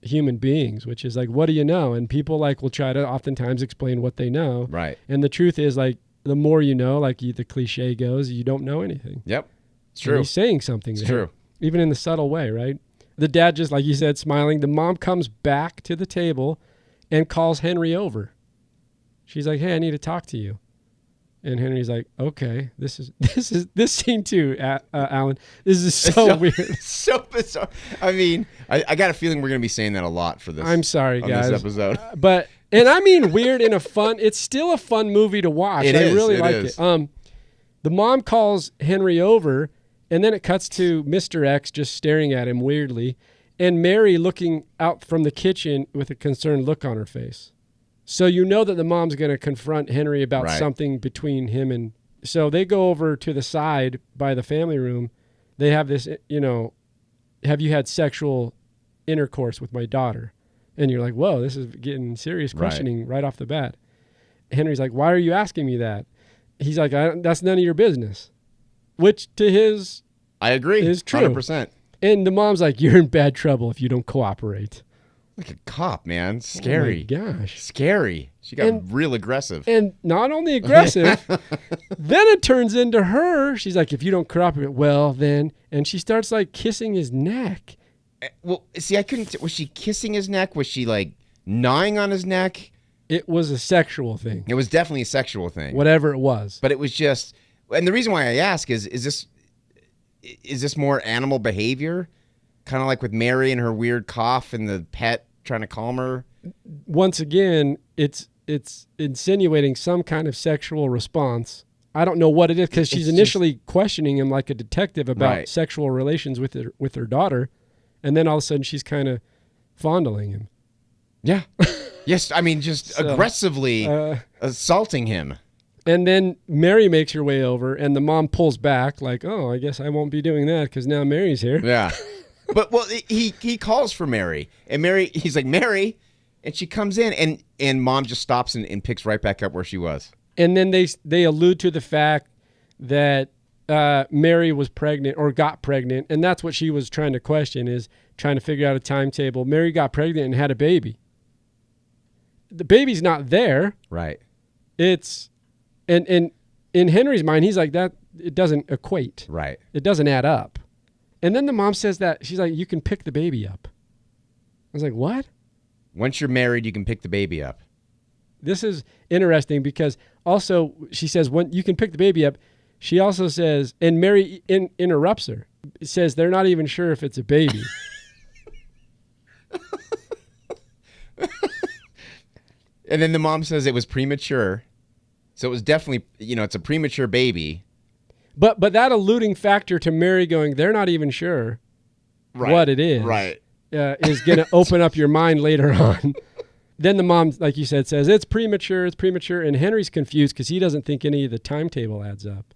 human beings, which is like, what do you know? And people will try to oftentimes explain what they know. Right. And the truth is, like, the more you know, like the cliche goes, you don't know anything. Yep. It's true. And he's saying something It's there, true. even in the subtle way, right? The dad, just like you said, smiling. The mom comes back to the table and calls Henry over. She's like, hey, I need to talk to you. And Henry's like, okay, this scene too, Alan. This is so weird. So bizarre. I mean, I got a feeling we're going to be saying that a lot for this. I'm sorry, guys. This episode. And I mean weird in a fun, it's still a fun movie to watch. I really like it. The mom calls Henry over, and then it cuts to Mr. X just staring at him weirdly, and Mary looking out from the kitchen with a concerned look on her face. So you know that the mom's going to confront Henry about something between him and... So they go over to the side by the family room. They have this, have you had sexual intercourse with my daughter? And you're like, whoa, this is getting serious questioning right off the bat. Henry's like, why are you asking me that? He's like, that's none of your business. Which to his... I agree. Is true. 100%. And the mom's like, you're in bad trouble if you don't cooperate. Like a cop, man. Scary. Oh my gosh. Scary. She got real aggressive. And not only aggressive, then it turns into her. She's like, if you don't cooperate, well, then. And she starts like kissing his neck. Well, see, I couldn't... Was she kissing his neck? Was she like gnawing on his neck. It was a sexual thing. It was definitely a sexual thing. Whatever it was. But it was just, and the reason why I ask is this more animal behavior? Kind of like with Mary and her weird cough and the pet trying to calm her? Once again, it's insinuating some kind of sexual response. I don't know what it is because she's initially questioning him like a detective about sexual relations with her daughter, and then all of a sudden she's kind of fondling him. Yeah. Yes, I mean just aggressively assaulting him. And then Mary makes her way over, and the mom pulls back like, "Oh, I guess I won't be doing that because now Mary's here." Yeah. But he calls for Mary, and he's like, "Mary," and she comes in, and mom just stops and picks right back up where she was. And then they allude to the fact that Mary was pregnant or got pregnant, and that's what she was trying to question, is trying to figure out a timetable. Mary got pregnant and had a baby. The baby's not there. Right. It's and in Henry's mind, he's like, that it doesn't equate. Right. It doesn't add up. And then the mom says that she's like, you can pick the baby up. I was like, what? Once you're married, you can pick the baby up. This is interesting because also she says when you can pick the baby up, she also says, and Mary interrupts her, says they're not even sure if it's a baby. And then the mom says it was premature. So it was definitely, it's a premature baby. But that alluding factor to Mary going, they're not even sure what it is. Right. Is going to open up your mind later on. Then the mom, like you said, says, it's premature. And Henry's confused because he doesn't think any of the timetable adds up.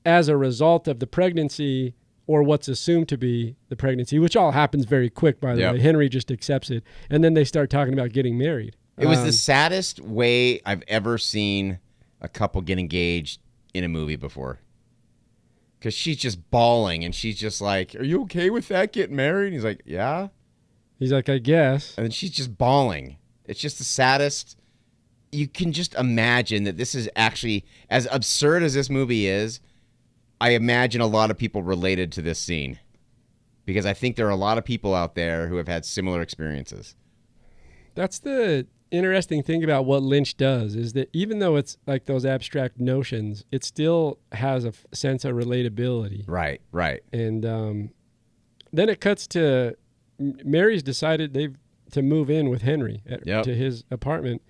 As a result of the pregnancy, or what's assumed to be the pregnancy, which all happens very quick, by the way. Henry just accepts it. And then they start talking about getting married. It was the saddest way I've ever seen a couple get engaged in a movie before. Because she's just bawling, and she's just like, are you okay with that, getting married? And he's like, yeah. He's like, I guess. And then she's just bawling. It's just the saddest. You can just imagine that this is actually, as absurd as this movie is, I imagine a lot of people related to this scene. Because I think there are a lot of people out there who have had similar experiences. That's the interesting thing about what Lynch does, is that even though it's like those abstract notions, it still has a sense of relatability. Right. And then it cuts to Mary's decided to move in with Henry to his apartment.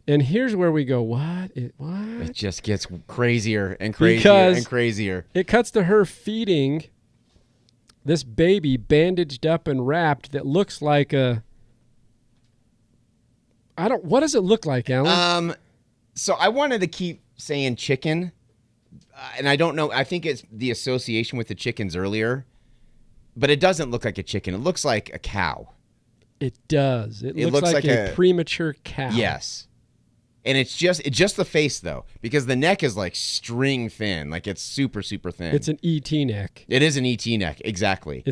And here's where we go, what? It just gets crazier and crazier and crazier. It cuts to her feeding this baby bandaged up and wrapped that looks like what does it look like, Alan? So I wanted to keep saying chicken, and I don't know. I think it's the association with the chickens earlier, but it doesn't look like a chicken. It looks like a cow. It does. It looks like a premature cow. Yes. And it's just the face, though, because the neck is like string thin. Like it's super, super thin. It's an E.T. neck. It is an E.T. neck. Exactly.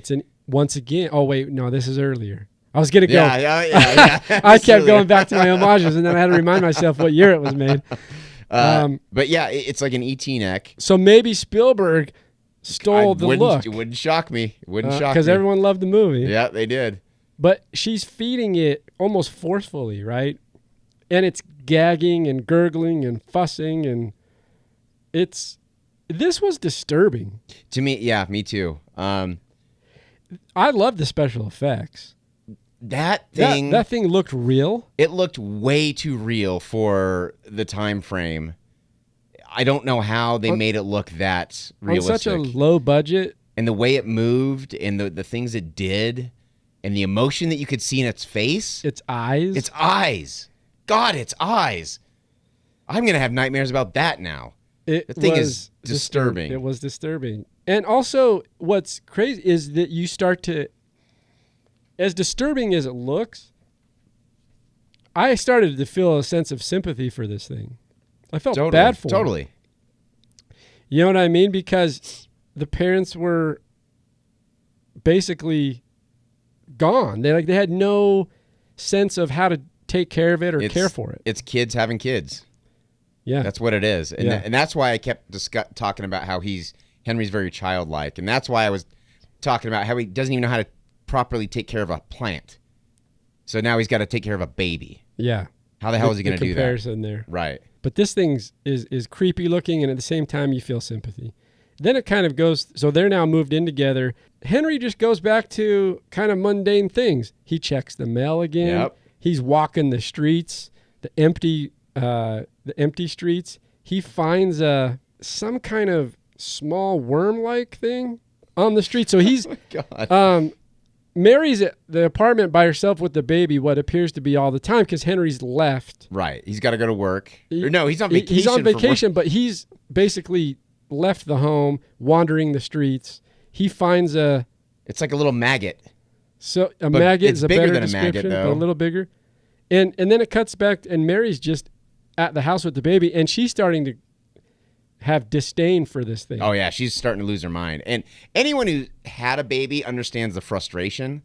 Once again, oh, wait, no, this is earlier. I was going to go. Yeah. I kept going back to my homages, and then I had to remind myself what year it was made. But yeah, it's like an E.T. neck. So maybe Spielberg stole the look. It wouldn't shock me. Because everyone loved the movie. Yeah, they did. But she's feeding it almost forcefully, right? And it's gagging and gurgling and fussing, and this was disturbing. To me, yeah, me too. I love the special effects. That thing looked real. It looked way too real for the time frame. I don't know how they made it look that realistic. On such a low budget. And the way it moved and the things it did and the emotion that you could see in its face. Its eyes. God, its eyes. I'm going to have nightmares about that now. The thing is disturbing. It was disturbing. And also, what's crazy is that you start to, as disturbing as it looks, I started to feel a sense of sympathy for this thing. I felt bad for it. Totally. You know what I mean? Because the parents were basically gone. They had no sense of how to take care of it or care for it. It's kids having kids. Yeah. That's what it is. And, and that's why I kept talking about how Henry's very childlike. And that's why I was talking about how he doesn't even know how to properly take care of a plant. So now he's got to take care of a baby. Yeah. How the hell is he going to do that? Comparison there. Right. But this thing is creepy looking, and at the same time you feel sympathy. Then it kind of goes, so they're now moved in together. Henry just goes back to kind of mundane things. He checks the mail again. Yep. He's walking the streets, the empty streets. He finds some kind of small worm-like thing on the street. So he's God. Mary's at the apartment by herself with the baby, what appears to be all the time, because Henry's left. Right. He's got to go to work. Or no, he's on vacation. He's on vacation, but he's basically left the home, wandering the streets. He finds It's like a little maggot. Maggot it's is a bigger better than a description, maggot, though. but a little bigger. And then it cuts back, and Mary's just at the house with the baby, and she's starting to have disdain for this thing. Oh, yeah. She's starting to lose her mind. And anyone who had a baby understands the frustration.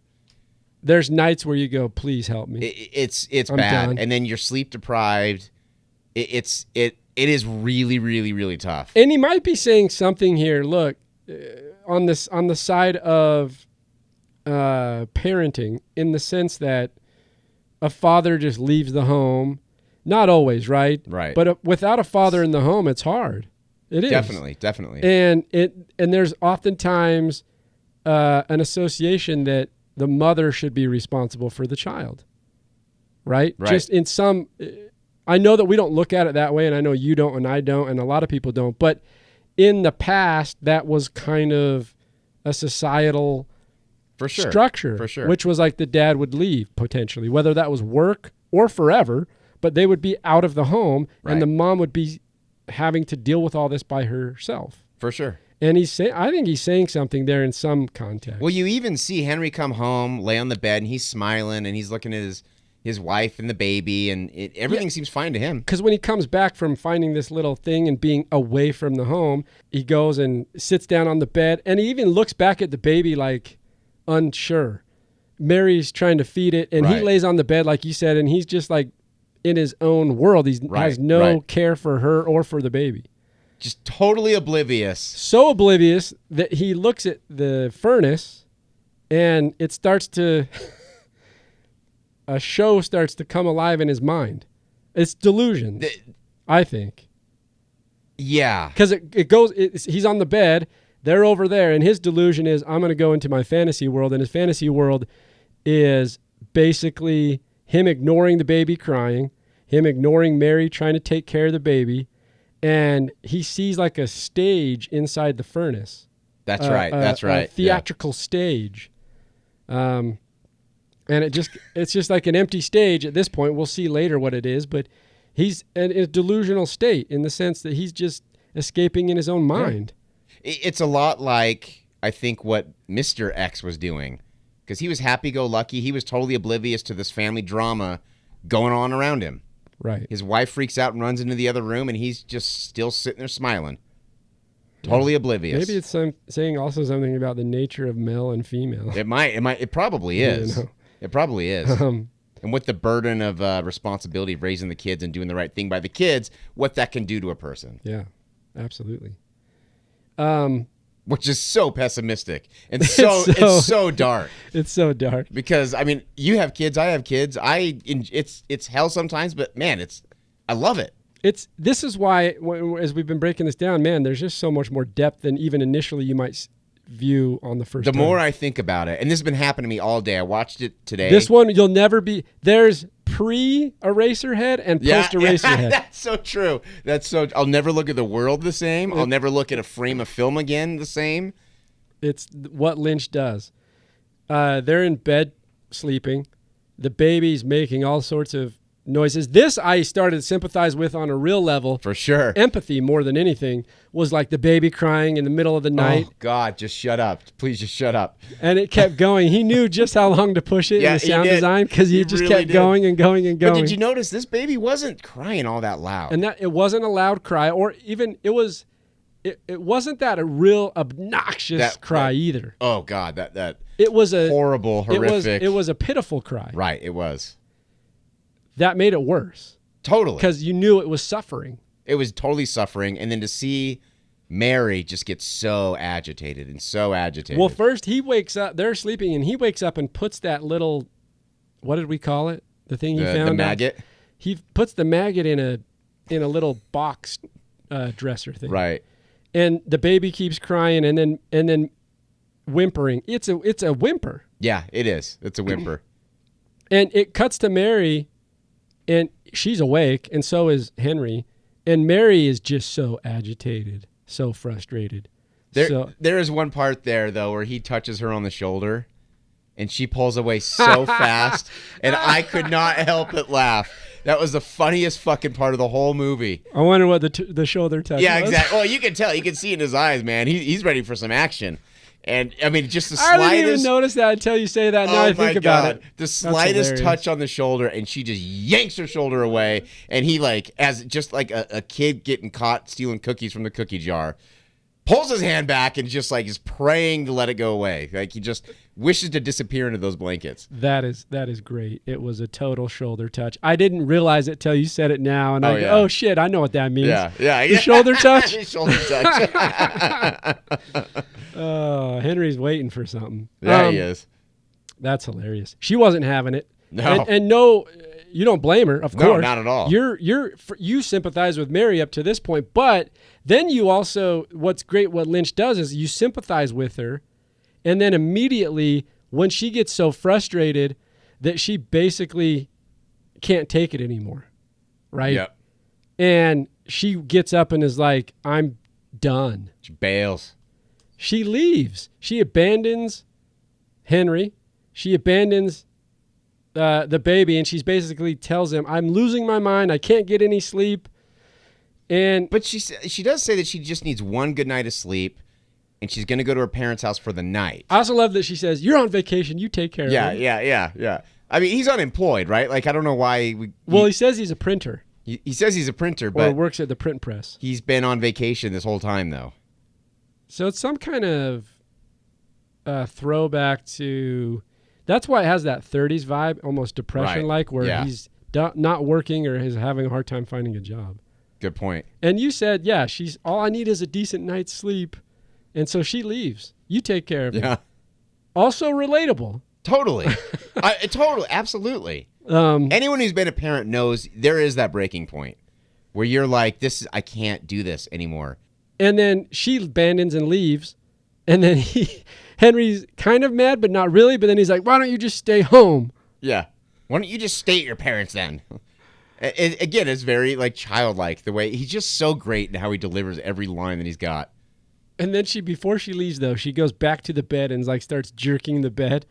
There's nights where you go, please help me. It's I'm bad. done. And then you're sleep deprived. It is really, really, really tough. And he might be saying something here. Look, on the side of parenting, in the sense that a father just leaves the home. Not always, right? Right. But without a father in the home, it's hard. It is. Definitely. And there's oftentimes an association that the mother should be responsible for the child, right? Just in some, I know that we don't look at it that way, and I know you don't, and I don't, and a lot of people don't. But in the past, that was kind of a societal structure, for sure, which was like the dad would leave potentially, whether that was work or forever, but they would be out of the home, and the mom would be having to deal with all this by herself. For sure. And I think he's saying something there in some context. Well, you even see Henry come home, lay on the bed, and he's smiling, and he's looking at his wife and the baby, and everything seems fine to him. Because when he comes back from finding this little thing and being away from the home, he goes and sits down on the bed, and he even looks back at the baby like unsure. Mary's trying to feed it, and he lays on the bed, like you said, and he's just like in his own world. He has no care for her or for the baby. Just totally oblivious. So oblivious that he looks at the furnace and it starts to, a show starts to come alive in his mind. It's delusion, I think. Yeah. Because he's on the bed, they're over there, and his delusion is, I'm going to go into my fantasy world, and his fantasy world is basically him ignoring the baby crying, him ignoring Mary trying to take care of the baby, and he sees like a stage inside the furnace. That's right. A theatrical stage. And it's just like an empty stage at this point. We'll see later what it is, but he's in a delusional state in the sense that he's just escaping in his own mind. Yeah. It's a lot like, I think, what Mr. X was doing, because he was happy-go-lucky. He was totally oblivious to this family drama going on around him. Right. His wife freaks out and runs into the other room, and he's just still sitting there smiling. Totally oblivious. Maybe it's saying also something about the nature of male and female. It probably is. You know? It probably is. And with the burden of responsibility of raising the kids and doing the right thing by the kids, what that can do to a person. Yeah, absolutely. Which is so pessimistic and it's so dark. It's so dark. Because I mean, you have kids, I have kids. It's hell sometimes, but man, I love it. This is why, as we've been breaking this down, man, there's just so much more depth than even initially you might view on the first time. The more I think about it, and this has been happening to me all day. I watched it today. This one, you'll never be. There's pre-Eraserhead and post-Eraserhead. Yeah, that's so true. I'll never look at the world the same. I'll never look at a frame of film again the same. It's what Lynch does. They're in bed sleeping. The baby's making all sorts of noises. This I started to sympathize with on a real level. For sure. Empathy more than anything was like the baby crying in the middle of the night. Oh, God, just shut up. Please just shut up. And it kept going. He knew just how long to push it in the sound design because he just really kept going and going and going. But did you notice this baby wasn't crying all that loud? And that it wasn't a loud cry, or even it wasn't that a real obnoxious cry either. Oh, God, that it was a horrible, horrific. It was a pitiful cry. Right, it was. That made it worse. Totally. Because you knew it was suffering. It was totally suffering. And then to see Mary just get so agitated and so agitated. Well, first he wakes up. They're sleeping, and he wakes up and puts that little what did we call it? The thing he found? The maggot? He puts the maggot in a little box dresser thing. Right. And the baby keeps crying and then whimpering. It's a whimper. Yeah, it is. It's a whimper. And it cuts to Mary, and she's awake, and so is Henry. And Mary is just so agitated, so frustrated. There is one part there, though, where he touches her on the shoulder, and she pulls away so fast, and I could not help but laugh. That was the funniest fucking part of the whole movie. I wonder what the shoulder touch Yeah, was. exactly. Well, you can tell. You can see in his eyes, man. He's ready for some action. And, I mean, just the slightest... I didn't even notice that until you say that. Now I think about it. The slightest touch on the shoulder, and she just yanks her shoulder away. And he, like, as just like a kid getting caught stealing cookies from the cookie jar, pulls his hand back and just, like, is praying to let it go away. Like, he just wishes to disappear into those blankets. That is great. It was a total shoulder touch. I didn't realize it till you said it now, and oh shit, I know what that means. Yeah. The shoulder touch. The shoulder touch. Henry's waiting for something. Yeah, he is. That's hilarious. She wasn't having it. No. And no, you don't blame her. Of course, not at all. You sympathize with Mary up to this point, but then you also, what's great, what Lynch does is you sympathize with her. And then immediately, when she gets so frustrated that she basically can't take it anymore, right? Yep. And she gets up and is like, I'm done. She bails. She leaves. She abandons Henry. She abandons the baby, and she's basically tells him, I'm losing my mind. I can't get any sleep. But she does say that she just needs one good night of sleep. And she's going to go to her parents' house for the night. I also love that she says, you're on vacation. You take care of him. Yeah. I mean, he's unemployed, right? Like, I don't know why. He says he's a printer. He says he's a printer, Or but works at the print press. He's been on vacation this whole time, though. So it's some kind of throwback to... That's why it has that 30s vibe, almost depression-like, where he's not working or is having a hard time finding a job. Good point. And you said, she's all I need is a decent night's sleep. And so she leaves. You take care of her. Also relatable. Totally. Totally. Absolutely. Anyone who's been a parent knows there is that breaking point where you're like, I can't do this anymore. And then she abandons and leaves. And then Henry's kind of mad, but not really. But then he's like, why don't you just stay home? Yeah. Why don't you just stay at your parents then? Again, it's very like childlike the way he's just so great in how he delivers every line that he's got. And then before she leaves, though, she goes back to the bed and like starts jerking the bed.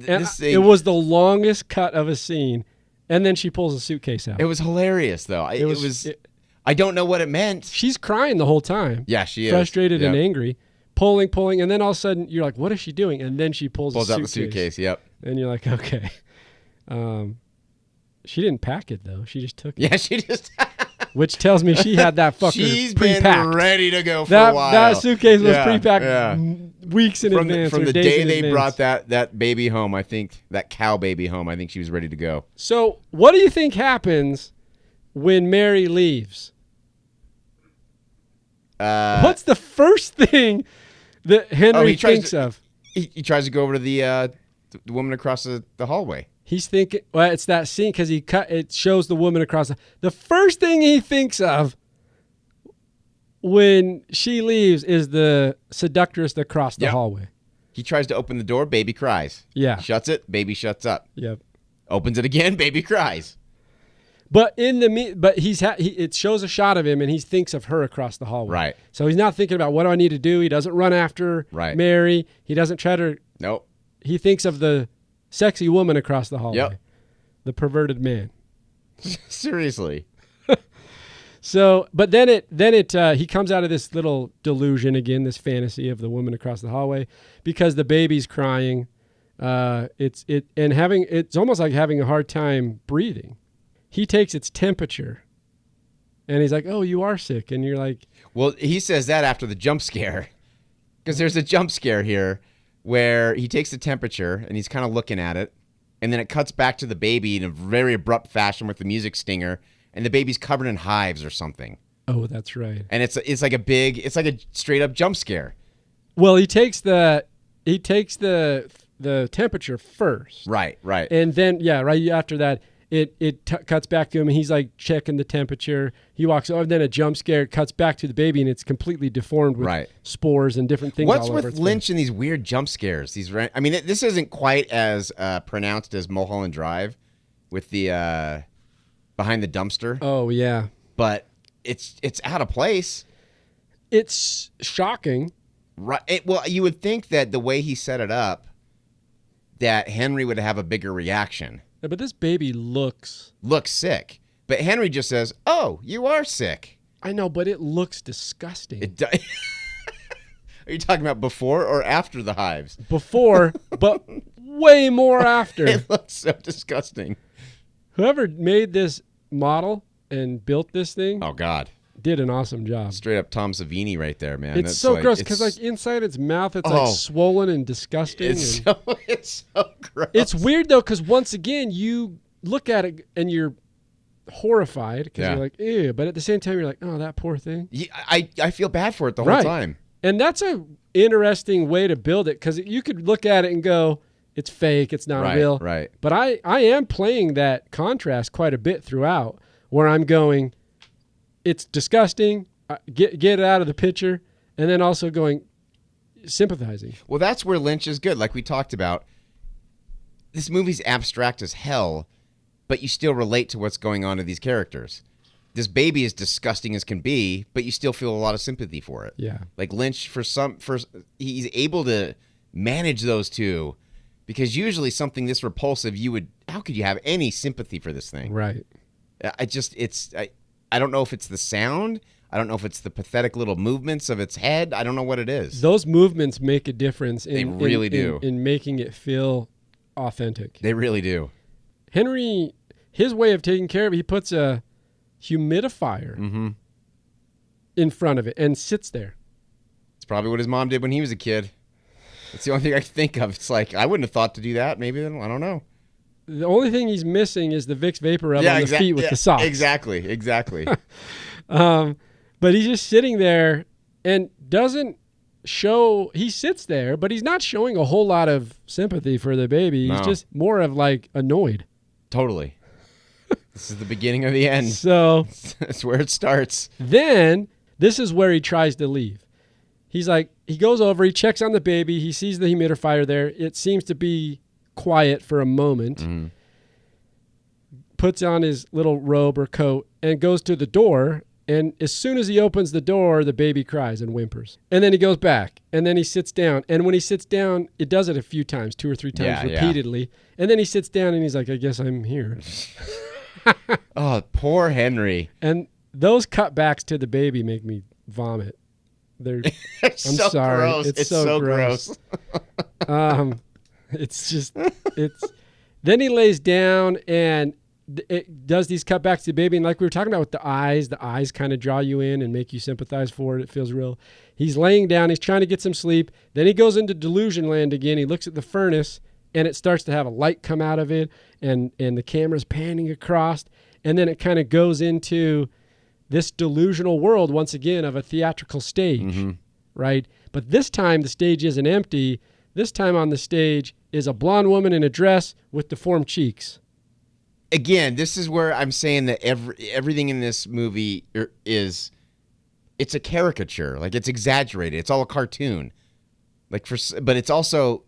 And it was the longest cut of a scene. And then she pulls a suitcase out. It was hilarious, though. I don't know what it meant. She's crying the whole time. Yeah, she is. Frustrated and angry. Pulling. And then all of a sudden, you're like, what is she doing? And then she pulls a suitcase. Out the suitcase, yep. And you're like, okay. She didn't pack it, though. She just took it. Yeah, she just... Which tells me she had that fucker She's pre-packed. been ready to go for a while. That suitcase was pre-packed weeks in advance. From the days day in they advance. brought that baby home, I think, that cow baby home, I think she was ready to go. So what do you think happens when Mary leaves? What's the first thing that Henry thinks of? He tries to go over to the woman across the hallway. He's thinking, well, it's that scene because it shows the woman across the first thing he thinks of when she leaves is the seductress across the hallway. He tries to open the door, baby cries. Yeah. Shuts it, baby shuts up. Yep. Opens it again, baby cries. But it shows a shot of him and he thinks of her across the hallway. Right. So he's not thinking about what do I need to do. He doesn't run after Mary. He doesn't try to. Nope. He thinks of the sexy woman across the hallway. Yep. The perverted man. Seriously. So, but then he comes out of this little delusion again, this fantasy of the woman across the hallway, because the baby's crying. It's almost like having a hard time breathing. He takes its temperature, and he's like, "Oh, you are sick," and you're like, "Well," he says that after the jump scare, because there's a jump scare here where he takes the temperature and he's kind of looking at it, and then it cuts back to the baby in a very abrupt fashion with the music stinger. And the baby's covered in hives or something. Oh, that's right. And it's like a straight up jump scare. Well, he takes the the temperature first. Right. And then, right after that, it cuts back to him, and he's like checking the temperature. He walks over, and then a jump scare cuts back to the baby, and it's completely deformed with spores and different things. What's all with over Lynch and these weird jump scares? I mean, this isn't quite as pronounced as Mulholland Drive with the behind the dumpster. Oh yeah, but it's out of place. It's shocking. Right. Well, you would think that the way he set it up, that Henry would have a bigger reaction. Yeah, but this baby looks sick. But Henry just says, "Oh, you are sick." I know, but it looks disgusting. It does. Are you talking about before or after the hives? Before, but way more after. It looks so disgusting. Whoever made this model and built this thing, oh God, did an awesome job. Straight up Tom Savini right there, man. It's so gross because like inside its mouth, it's like swollen and disgusting. It's so gross. It's weird though because once again you look at it and you're horrified because you're like, ew, but at the same time you're like, oh, that poor thing. Yeah, I feel bad for it the whole time. And that's a interesting way to build it because you could look at it and go, it's fake, it's not real. Right. But I am playing that contrast quite a bit throughout where I'm going, it's disgusting, get it out of the picture, and then also going, sympathizing. Well, that's where Lynch is good. Like we talked about, this movie's abstract as hell, but you still relate to what's going on to these characters. This baby is disgusting as can be, but you still feel a lot of sympathy for it. Yeah. Like Lynch, he's able to manage those two, because usually something this repulsive, how could you have any sympathy for this thing? Right. I don't know if it's the sound. I don't know if it's the pathetic little movements of its head. I don't know what it is. Those movements make a difference. They really do. In making it feel authentic. They really do. Henry, his way of taking care of it, he puts a humidifier in front of it and sits there. It's probably what his mom did when he was a kid. It's the only thing I can think of. It's like, I wouldn't have thought to do that. Maybe, I don't know. The only thing he's missing is the Vicks Vapor Rub on the feet with the socks. Exactly. But he's just sitting there and doesn't show. He sits there, but he's not showing a whole lot of sympathy for the baby. He's just more of like annoyed. Totally. This is the beginning of the end. So that's where it starts. Then this is where he tries to leave. He's like, he goes over, he checks on the baby, he sees the humidifier there. It seems to be quiet for a moment, puts on his little robe or coat and goes to the door. And as soon as he opens the door, the baby cries and whimpers. And then he goes back and then he sits down. And when he sits down, it does it a few times, 2 or 3 times repeatedly. And then he sits down and he's like, I guess I'm here. Oh, poor Henry. And those cutbacks to the baby make me vomit. I'm sorry. Gross. It's so gross. Then he lays down and it does these cutbacks to the baby. And like we were talking about with the eyes kind of draw you in and make you sympathize for it. It feels real. He's laying down. He's trying to get some sleep. Then he goes into delusion land again. He looks at the furnace and it starts to have a light come out of it. And the camera's panning across. And then it kind of goes into this delusional world once again of a theatrical stage, right? But this time the stage isn't empty. This time on the stage is a blonde woman in a dress with deformed cheeks. Again, this is where I'm saying that everything in this movie it's a caricature. Like, it's exaggerated. It's all a cartoon. But it's also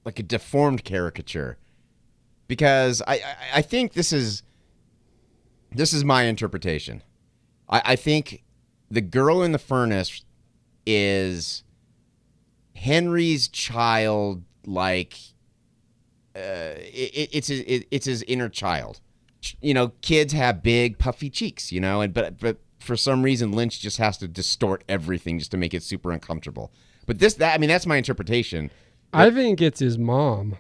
like a deformed caricature. Because I think this is my interpretation. I think the girl in the furnace is Henry's child, like it's his inner child. You know, kids have big puffy cheeks, you know, but for some reason Lynch just has to distort everything just to make it super uncomfortable. But that's my interpretation. I think it's his mom.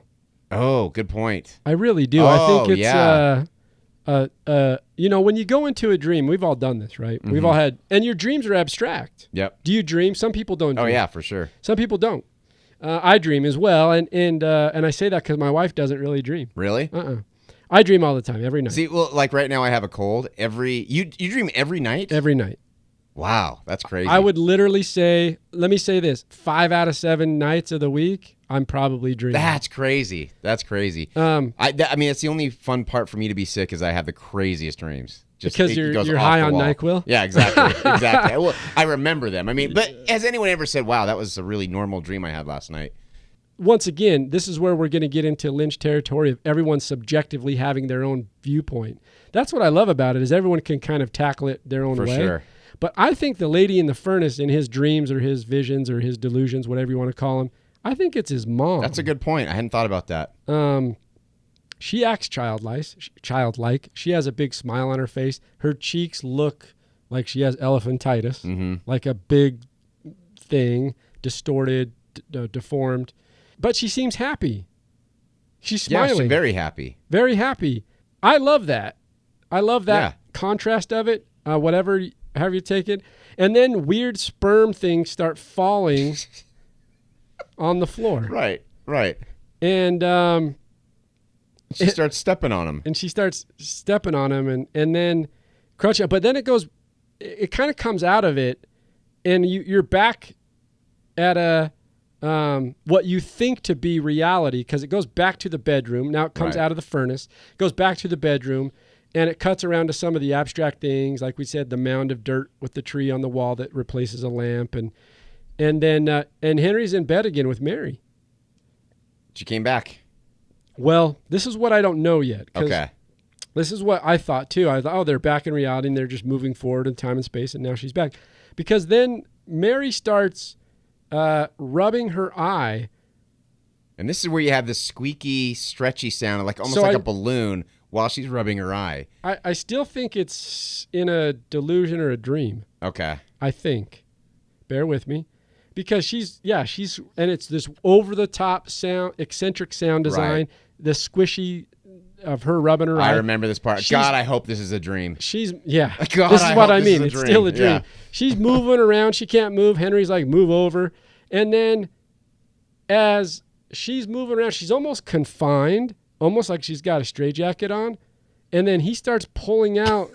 Oh, good point. I really do. I think it's you know, when you go into a dream, we've all done this, right? We've all had, and your dreams are abstract. Yep. Do you dream? Some people don't dream. Oh yeah, for sure. Some people don't. I dream as well, and I say that because my wife doesn't really dream. Really? I dream all the time, every night. See, well, like right now I have a cold. You dream every night? Every night. Wow, that's crazy. I would literally say, let me say this, 5 out of 7 nights of the week, I'm probably dreaming. That's crazy. That's crazy. I mean, it's the only fun part for me to be sick is I have the craziest dreams. Because you're high on NyQuil? Yeah, exactly. Exactly. Well, I remember them. I mean, but has anyone ever said, wow, that was a really normal dream I had last night? Once again, this is where we're going to get into Lynch territory of everyone subjectively having their own viewpoint. That's what I love about it, is everyone can kind of tackle it their own way. For sure. But I think the lady in the furnace in his dreams or his visions or his delusions, whatever you want to call them, I think it's his mom. That's a good point. I hadn't thought about that. She acts childlike. She has a big smile on her face. Her cheeks look like she has elephantitis, like a big thing, distorted, deformed. But she seems happy. She's smiling. Yeah, she's very happy. Very happy. I love that. I love that contrast of it, however you take it. And then weird sperm things start falling on the floor. Right. And she starts stepping on him. And she starts stepping on him and then crouching. But then it kind of comes out of it, and you're back at a what you think to be reality, because it goes back to the bedroom. Now it comes out of the furnace, goes back to the bedroom, and it cuts around to some of the abstract things, like we said, the mound of dirt with the tree on the wall that replaces a lamp, and then Henry's in bed again with Mary. She came back. Well, this is what I don't know yet. Okay. This is what I thought too. I thought, oh, they're back in reality and they're just moving forward in time and space, and now she's back. Because then Mary starts rubbing her eye. And this is where you have this squeaky, stretchy sound, like almost like a balloon, while she's rubbing her eye. I still think it's in a delusion or a dream. Okay. I think. Bear with me. Because she's, and it's this over-the-top sound, eccentric sound design, the squishy of her rubbing her eye. I remember this part. God, I hope this is a dream. God, this is I what hope I this mean. is a It's dream. still a dream. Yeah. She's moving around. She can't move. Henry's like, move over. And then as she's moving around, she's almost confined, almost like she's got a straitjacket on. And then he starts pulling out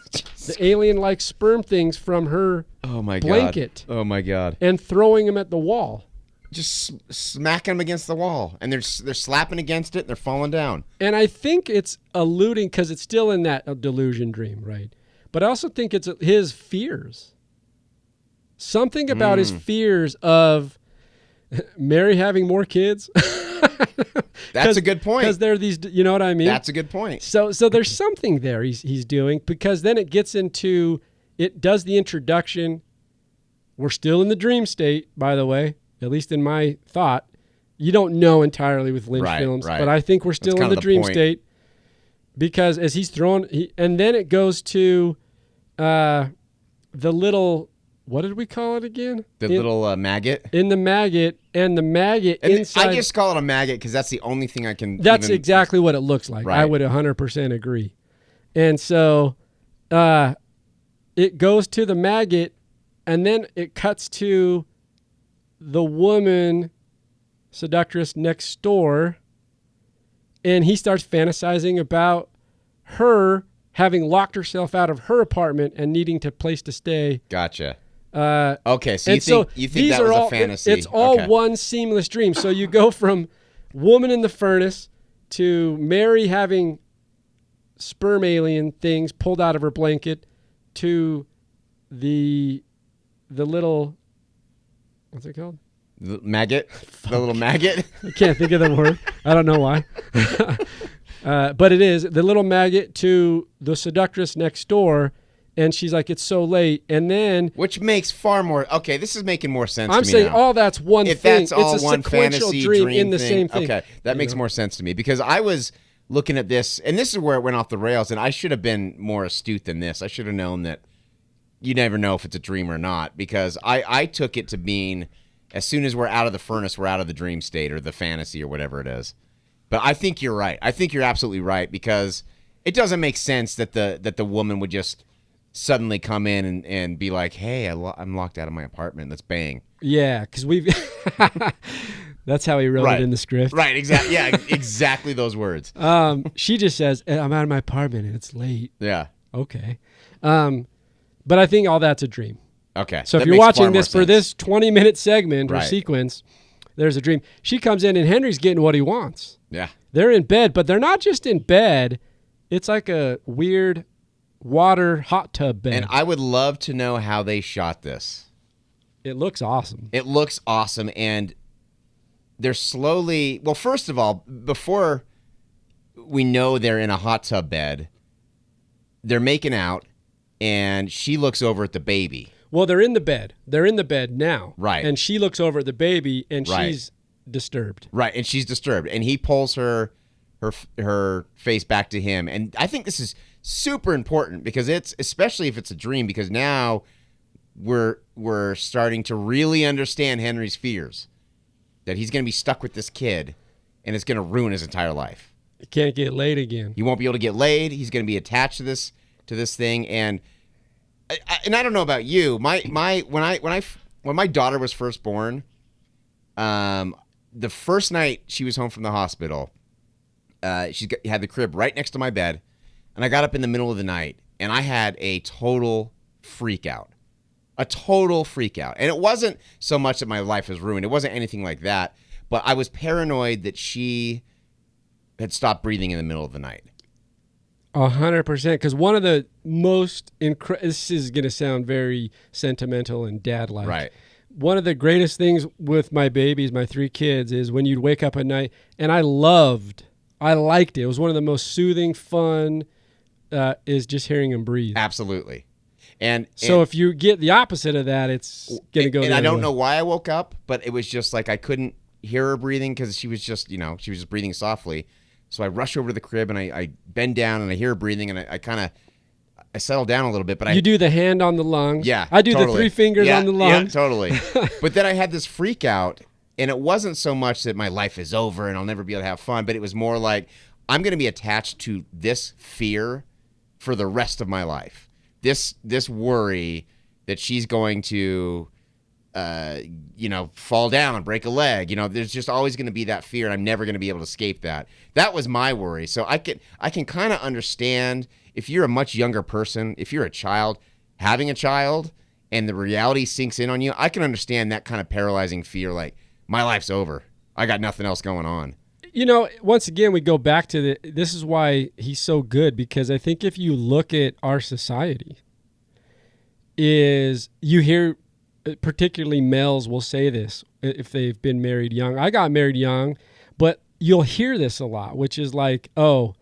the alien-like sperm things from her blanket. Oh, my God. And throwing them at the wall. Just smacking them against the wall. And they're slapping against it, and they're falling down. And I think it's alluding, because it's still in that delusion dream, right? But I also think it's his fears. Something about his fears of Mary having more kids. That's a good point. Because they're these, you know what I mean? That's a good point. So there's something there he's doing, because then it gets into, it does the introduction. We're still in the dream state, by the way, at least in my thought. You don't know entirely with Lynch films, but I think we're still in the dream state, because as he's throwing, and then it goes to the little, what did we call it again? The little maggot? In the maggot, and the maggot inside. I just call it a maggot because that's the only thing I can. That's exactly what it looks like. Right. I would 100% agree. And so it goes to the maggot, and then it cuts to the woman seductress next door, and he starts fantasizing about her having locked herself out of her apartment and needing a place to stay. Gotcha. Okay, so you think that was a fantasy. It's all one seamless dream. So you go from woman in the furnace to Mary having sperm alien things pulled out of her blanket to the little, what's it called? The maggot? The little maggot? I can't think of the word. I don't know why. But it is the little maggot to the seductress next door. And she's like, it's so late. And then, which makes far more. Okay, this is making more sense to me. I'm saying now. all that's one if thing. That's all it's a one sequential fantasy dream in the thing. same thing. Okay, that makes more sense to me, because I was looking at this, and this is where it went off the rails, and I should have been more astute than this. I should have known that you never know if it's a dream or not, because I took it to mean as soon as we're out of the furnace, we're out of the dream state or the fantasy or whatever it is. But I think you're right. I think you're absolutely right, because it doesn't make sense that the woman would just suddenly come in and be like, hey, I'm locked out of my apartment. Let's bang. Yeah, because we've... That's how he wrote it in the script. Right, exactly. Yeah, exactly those words. She just says, I'm out of my apartment and it's late. Yeah. Okay. But I think all that's a dream. Okay. So if That you're makes far watching more this for sense. this 20-minute segment or Right. sequence, there's a dream. She comes in and Henry's getting what he wants. Yeah. They're in bed, but they're not just in bed. It's like a weird water hot tub bed. And I would love to know how they shot this. It looks awesome. It looks awesome, and they're slowly. Well, first of all, before we know they're in a hot tub bed, they're making out, and she looks over at the baby. Well, they're in the bed. They're in the bed now. Right. And she looks over at the baby, and Right. she's disturbed. Right, and she's disturbed, and he pulls her face back to him, and I think this is super important because it's, especially if it's a dream, because now we're starting to really understand Henry's fears, that he's going to be stuck with this kid, and it's going to ruin his entire life. He can't get laid again. He won't be able to get laid. He's going to be attached to this thing, and I don't know about you. When my daughter was first born, the first night she was home from the hospital, she had the crib right next to my bed, and I got up in the middle of the night, and I had a total freak out. And it wasn't so much that my life was ruined. It wasn't anything like that, but I was paranoid that she had stopped breathing in the middle of the night. 100%. Because one of the most this is going to sound very sentimental and dad-like. Right. One of the greatest things with my babies, my 3 kids, is when you'd wake up at night, and I liked it. It was one of the most soothing, fun, is just hearing them breathe. Absolutely. So if you get the opposite of that, it's going to go. And I don't know why I woke up, but it was just like I couldn't hear her breathing because she was just breathing softly. So I rush over to the crib and I bend down and I hear her breathing and I settle down a little bit. But you do the hand on the lungs. Yeah, I do totally. the 3 fingers on the lungs. Yeah, totally. But then I had this freak out, and it wasn't so much that my life is over and I'll never be able to have fun, but it was more like I'm going to be attached to this fear for the rest of my life. This worry that she's going to, fall down and break a leg. There's just always going to be that fear, and I'm never going to be able to escape that. That was my worry. So I can kind of understand if you're a much younger person, if you're a child, having a child, and the reality sinks in on you. I can understand that kind of paralyzing fear, like my life's over. I got nothing else going on. Once again, we go back to this is why he's so good, because I think if you look at our society, is you hear, particularly males will say this if they've been married young. I got married young, but you'll hear this a lot, which is like, oh,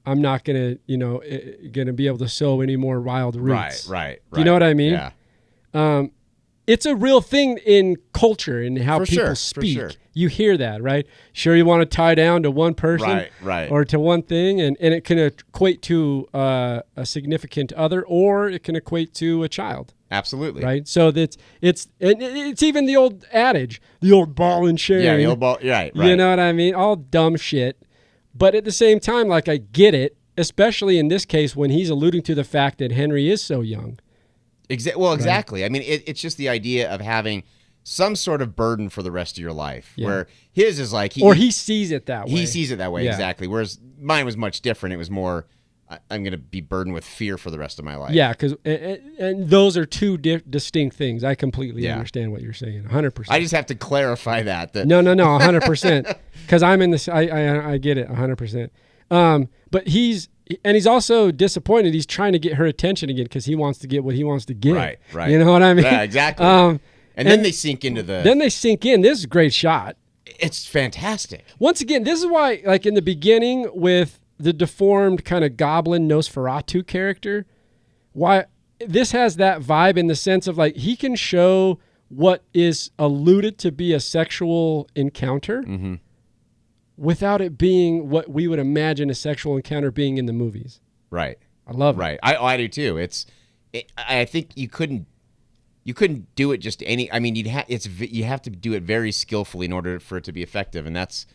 I'm not going to be able to sow any more wild roots. Right. Do you know what I mean? Yeah. It's a real thing in culture and how For people sure, speak. for sure. You hear that, right? Sure, you want to tie down to one person Right. or to one thing, and it can equate to a significant other, or it can equate to a child. Absolutely. Right? So it's even the old adage, the old ball and chain. Yeah, the old ball. Right. You know what I mean? All dumb shit. But at the same time, like, I get it, especially in this case when he's alluding to the fact that Henry is so young. Exactly. Right. I mean, it's just the idea of having some sort of burden for the rest of your life, where his is like he sees it that way. He sees it that way, Yeah. exactly. Whereas mine was much different. It was more, I'm going to be burdened with fear for the rest of my life. Yeah, because and those are two distinct things. I completely Yeah. understand what you're saying, 100%. I just have to clarify that. No, 100%. Because I'm in this. I get it, 100%. But he's also disappointed. He's trying to get her attention again because he wants to get what he wants to get. Right. You know what I mean? Yeah, exactly. And then they sink into the. Then they sink in. This is a great shot. It's fantastic. Once again, this is why, like in the beginning with the deformed kind of goblin Nosferatu character, why this has that vibe in the sense of like he can show what is alluded to be a sexual encounter without it being what we would imagine a sexual encounter being in the movies. Right. I love it. Right. I do too. I think you couldn't do it just any. I mean, you have to do it very skillfully in order for it to be effective, and that's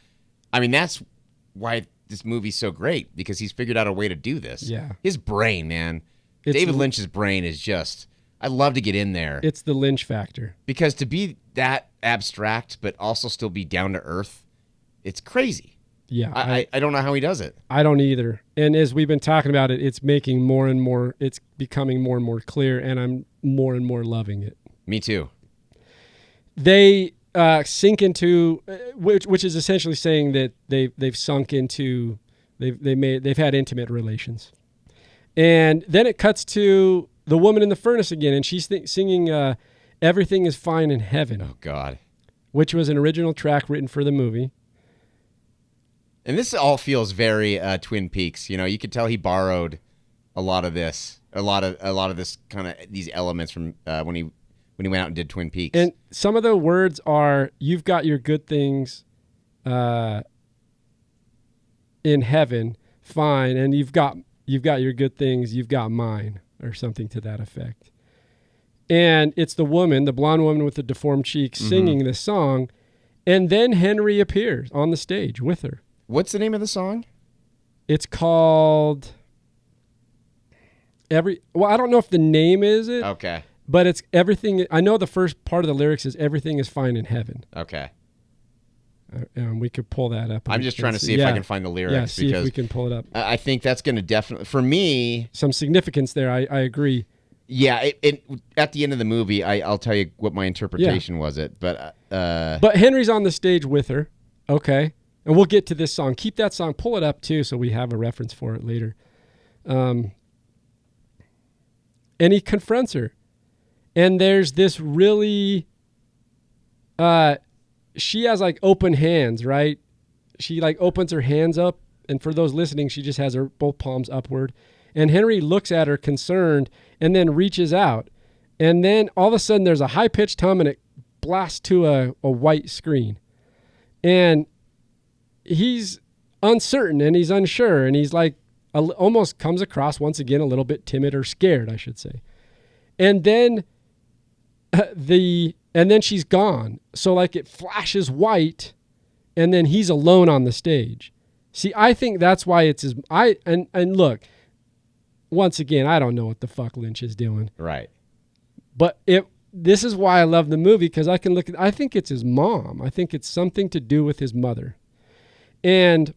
why this movie's so great, because he's figured out a way to do this. Yeah. His brain, man. David Lynch's brain is just. I love to get in there. It's the Lynch factor. Because to be that abstract but also still be down to earth, it's crazy. Yeah. I don't know how he does it. I don't either. And as we've been talking about it, it's becoming more and more clear, and I'm more and more loving it. Me too. They sink into which is essentially saying that they've sunk into they've had intimate relations. And then it cuts to the woman in the furnace again, and she's singing "Everything Is Fine in Heaven." Oh God. Which was an original track written for the movie. And this all feels very Twin Peaks. You could tell he borrowed a lot of this, a lot of this kind of these elements from when he went out and did Twin Peaks. And some of the words are, "You've got your good things in heaven, fine, and you've got your good things, you've got mine," or something to that effect. And it's the blonde woman with the deformed cheeks, singing this song, and then Henry appears on the stage with her. What's the name of the song? It's called I don't know if the name is it. Okay. But it's everything. I know the first part of the lyrics is "Everything is fine in heaven." Okay. We could pull that up. I'm just trying to see if I can find the lyrics. Yeah, see if we can pull it up. I think that's going to definitely, for me, some significance there. I agree. Yeah, it at the end of the movie, I'll tell you what my interpretation was. But Henry's on the stage with her. Okay, and we'll get to this song. Keep that song. Pull it up too, so we have a reference for it later. And he confronts her. And there's this really, she has like open hands, right? She like opens her hands up. And for those listening, she just has her both palms upward. And Henry looks at her concerned and then reaches out. And then all of a sudden there's a high-pitched hum and it blasts to a white screen. And he's uncertain and he's unsure. And he's like almost comes across once again a little bit timid or scared, I should say. And then and then she's gone. So like it flashes white and then he's alone on the stage. See, I think that's why it's and look, once again, I don't know what the fuck Lynch is doing. Right. But this is why I love the movie, because I think it's his mom. I think it's something to do with his mother. And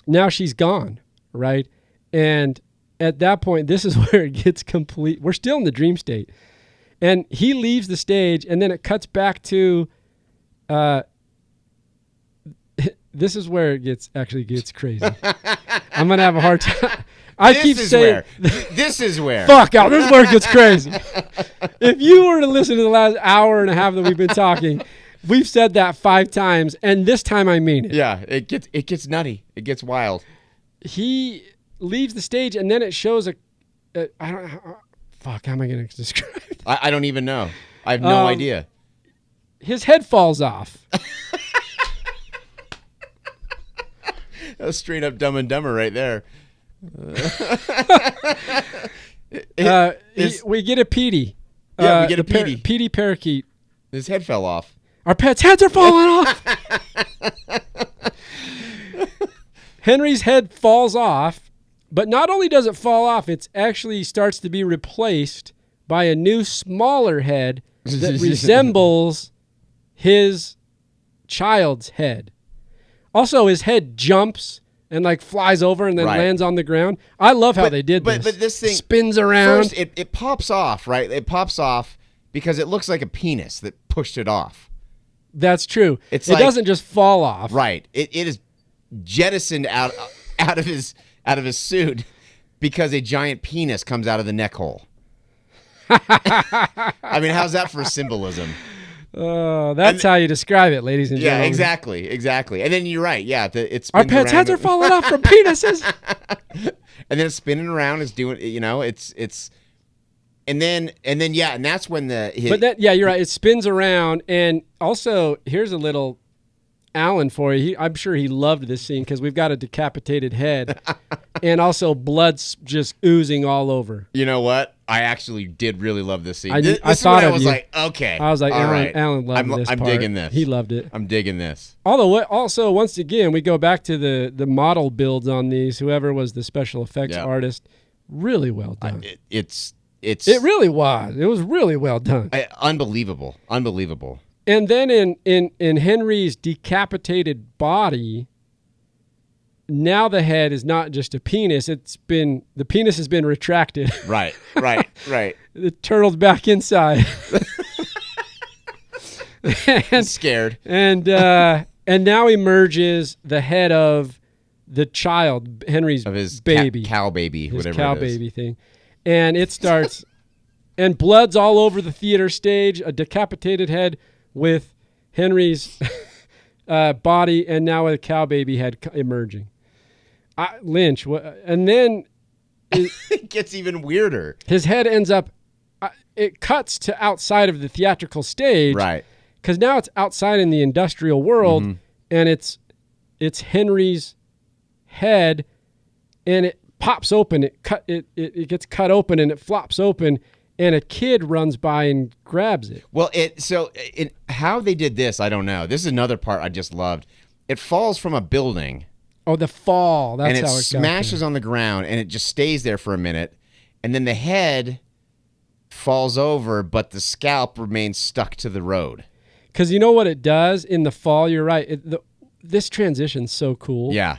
now she's gone, right? And at that point, this is where it gets complete. We're still in the dream state. And he leaves the stage, and then it cuts back to this is where it gets crazy. I'm going to have a hard time. This is where. Fuck out. This is where it gets crazy. If you were to listen to the last hour and a half that we've been talking, we've said that 5 times, and this time I mean it. Yeah, it gets nutty. It gets wild. He leaves the stage, and then it shows how am I going to describe it? I don't even know. I have no idea. His head falls off. That was straight up Dumb and Dumber right there. We get a Petey. Yeah, we get a Petey. Petey parakeet. His head fell off. Our pet's heads are falling off. Henry's head falls off, but not only does it fall off, it actually starts to be replaced by a new, smaller head that resembles his child's head. Also, his head jumps and like flies over and then lands on the ground. I love how they did this. But this thing spins around. First, it pops off, right? It pops off because it looks like a penis that pushed it off. That's true. It doesn't just fall off. Right. It is jettisoned out of his suit because a giant penis comes out of the neck hole. I mean, how's that for symbolism? That's how you describe it, ladies and gentlemen. Yeah, exactly. And then you're right. Yeah, it's our pets' heads are falling off from penises. And then it's spinning around. It's doing, it's, and then yeah, and that's when you're right. It spins around, and also here's a little Alan for you. I'm sure he loved this scene because we've got a decapitated head, and also blood's just oozing all over. You know what? I actually did really love this scene. I thought I was like, okay. I was like, all right. Alan loved this part. I'm digging this. He loved it. I'm digging this. Although, also, once again, we go back to the model builds on these. Whoever was the special effects artist, really well done. It really was. It was really well done. Unbelievable. And then in Henry's decapitated body, now the head is not just a penis. The penis has been retracted. Right. It turtled back inside. He's scared. And now emerges the head of the child, Henry's Of his baby. cow baby, his whatever cow it is. baby thing. And it starts, and blood's all over the theater stage, a decapitated head with Henry's body, and now a cow baby head emerging. Lynch, and then It gets even weirder. his head ends up, it cuts to outside of the theatrical stage. Right. Because now it's outside in the industrial world, Mm-hmm. and it's Henry's head, and it pops open. It gets cut open, and it flops open, and a kid runs by and grabs it. Well, how they did this, I don't know. This is another part I just loved. It falls from a building. Oh, the fall. That's and it how it smashes on the ground, and it just stays there for a minute, and then the head falls over, but the scalp remains stuck to the road. Because you know what it does in the fall? You're right. This transition's so cool. Yeah.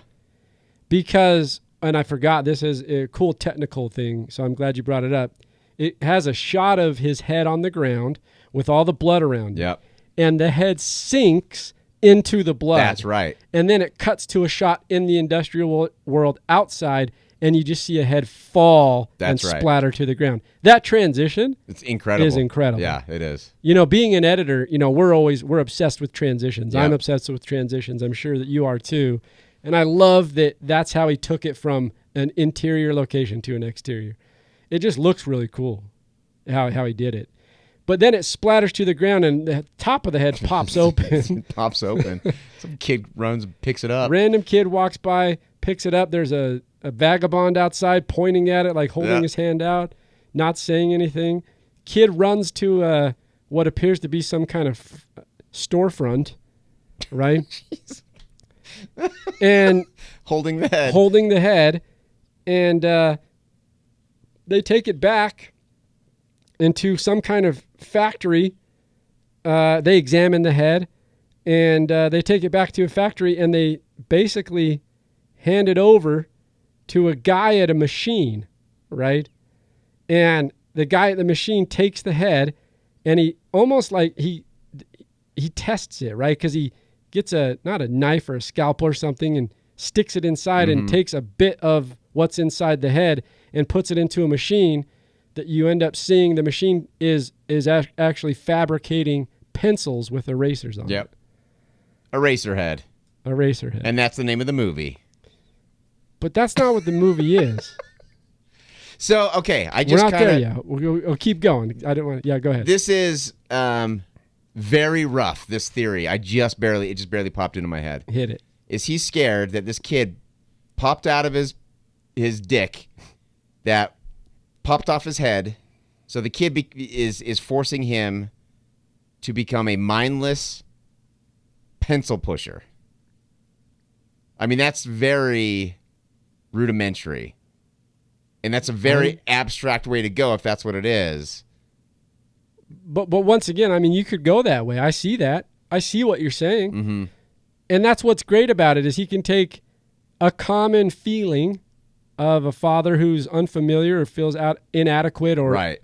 Because, and I forgot, this is a cool technical thing, so I'm glad you brought it up. It has a shot of his head on the ground with all the blood around it. Yep. And the head sinks into the blood. That's right. And then it cuts to a shot in the industrial world outside, and you just see a head fall That's and right. splatter to the ground. That transition It's incredible. is incredible. Yeah, it is. You know, being an editor, you know, we're obsessed with transitions. Yep. I'm obsessed with transitions. I'm sure that you are too. And I love that that's how he took it from an interior location to an exterior. It just looks really cool how he did it. But then it splatters to the ground, and the top of the head pops open. Pops open. Some kid runs and picks it up. Random kid walks by, picks it up. There's a vagabond outside pointing at it, like holding his hand out, not saying anything. Kid runs to what appears to be some kind of storefront, right? And Holding the head. And they take it back into some kind of factory. They examine the head, and they take it back to a factory, and they basically hand it over to a guy at a machine, right? And the guy at the machine takes the head, and he almost like he tests it, right? Because he gets not a knife or a scalpel or something and sticks it inside and takes a bit of what's inside the head and puts it into a machine that you end up seeing. The machine is actually fabricating pencils with erasers on Yep. it. Eraserhead. Eraserhead. And that's the name of the movie. But that's not what the movie is. So, okay, I We're just not kind there of... yet. We'll keep going. I don't want. Yeah, go ahead. This is very rough, this theory. It just barely popped into my head. Hit it. Is he scared that this kid popped out of his dick, that popped off his head, so the kid is forcing him to become a mindless pencil pusher? I mean, that's very rudimentary. And that's a very abstract way to go if that's what it is. But once again, I mean, you could go that way. I see that. I see what you're saying. Mm-hmm. And that's what's great about it is he can take a common feeling of a father who's unfamiliar or feels inadequate or Right.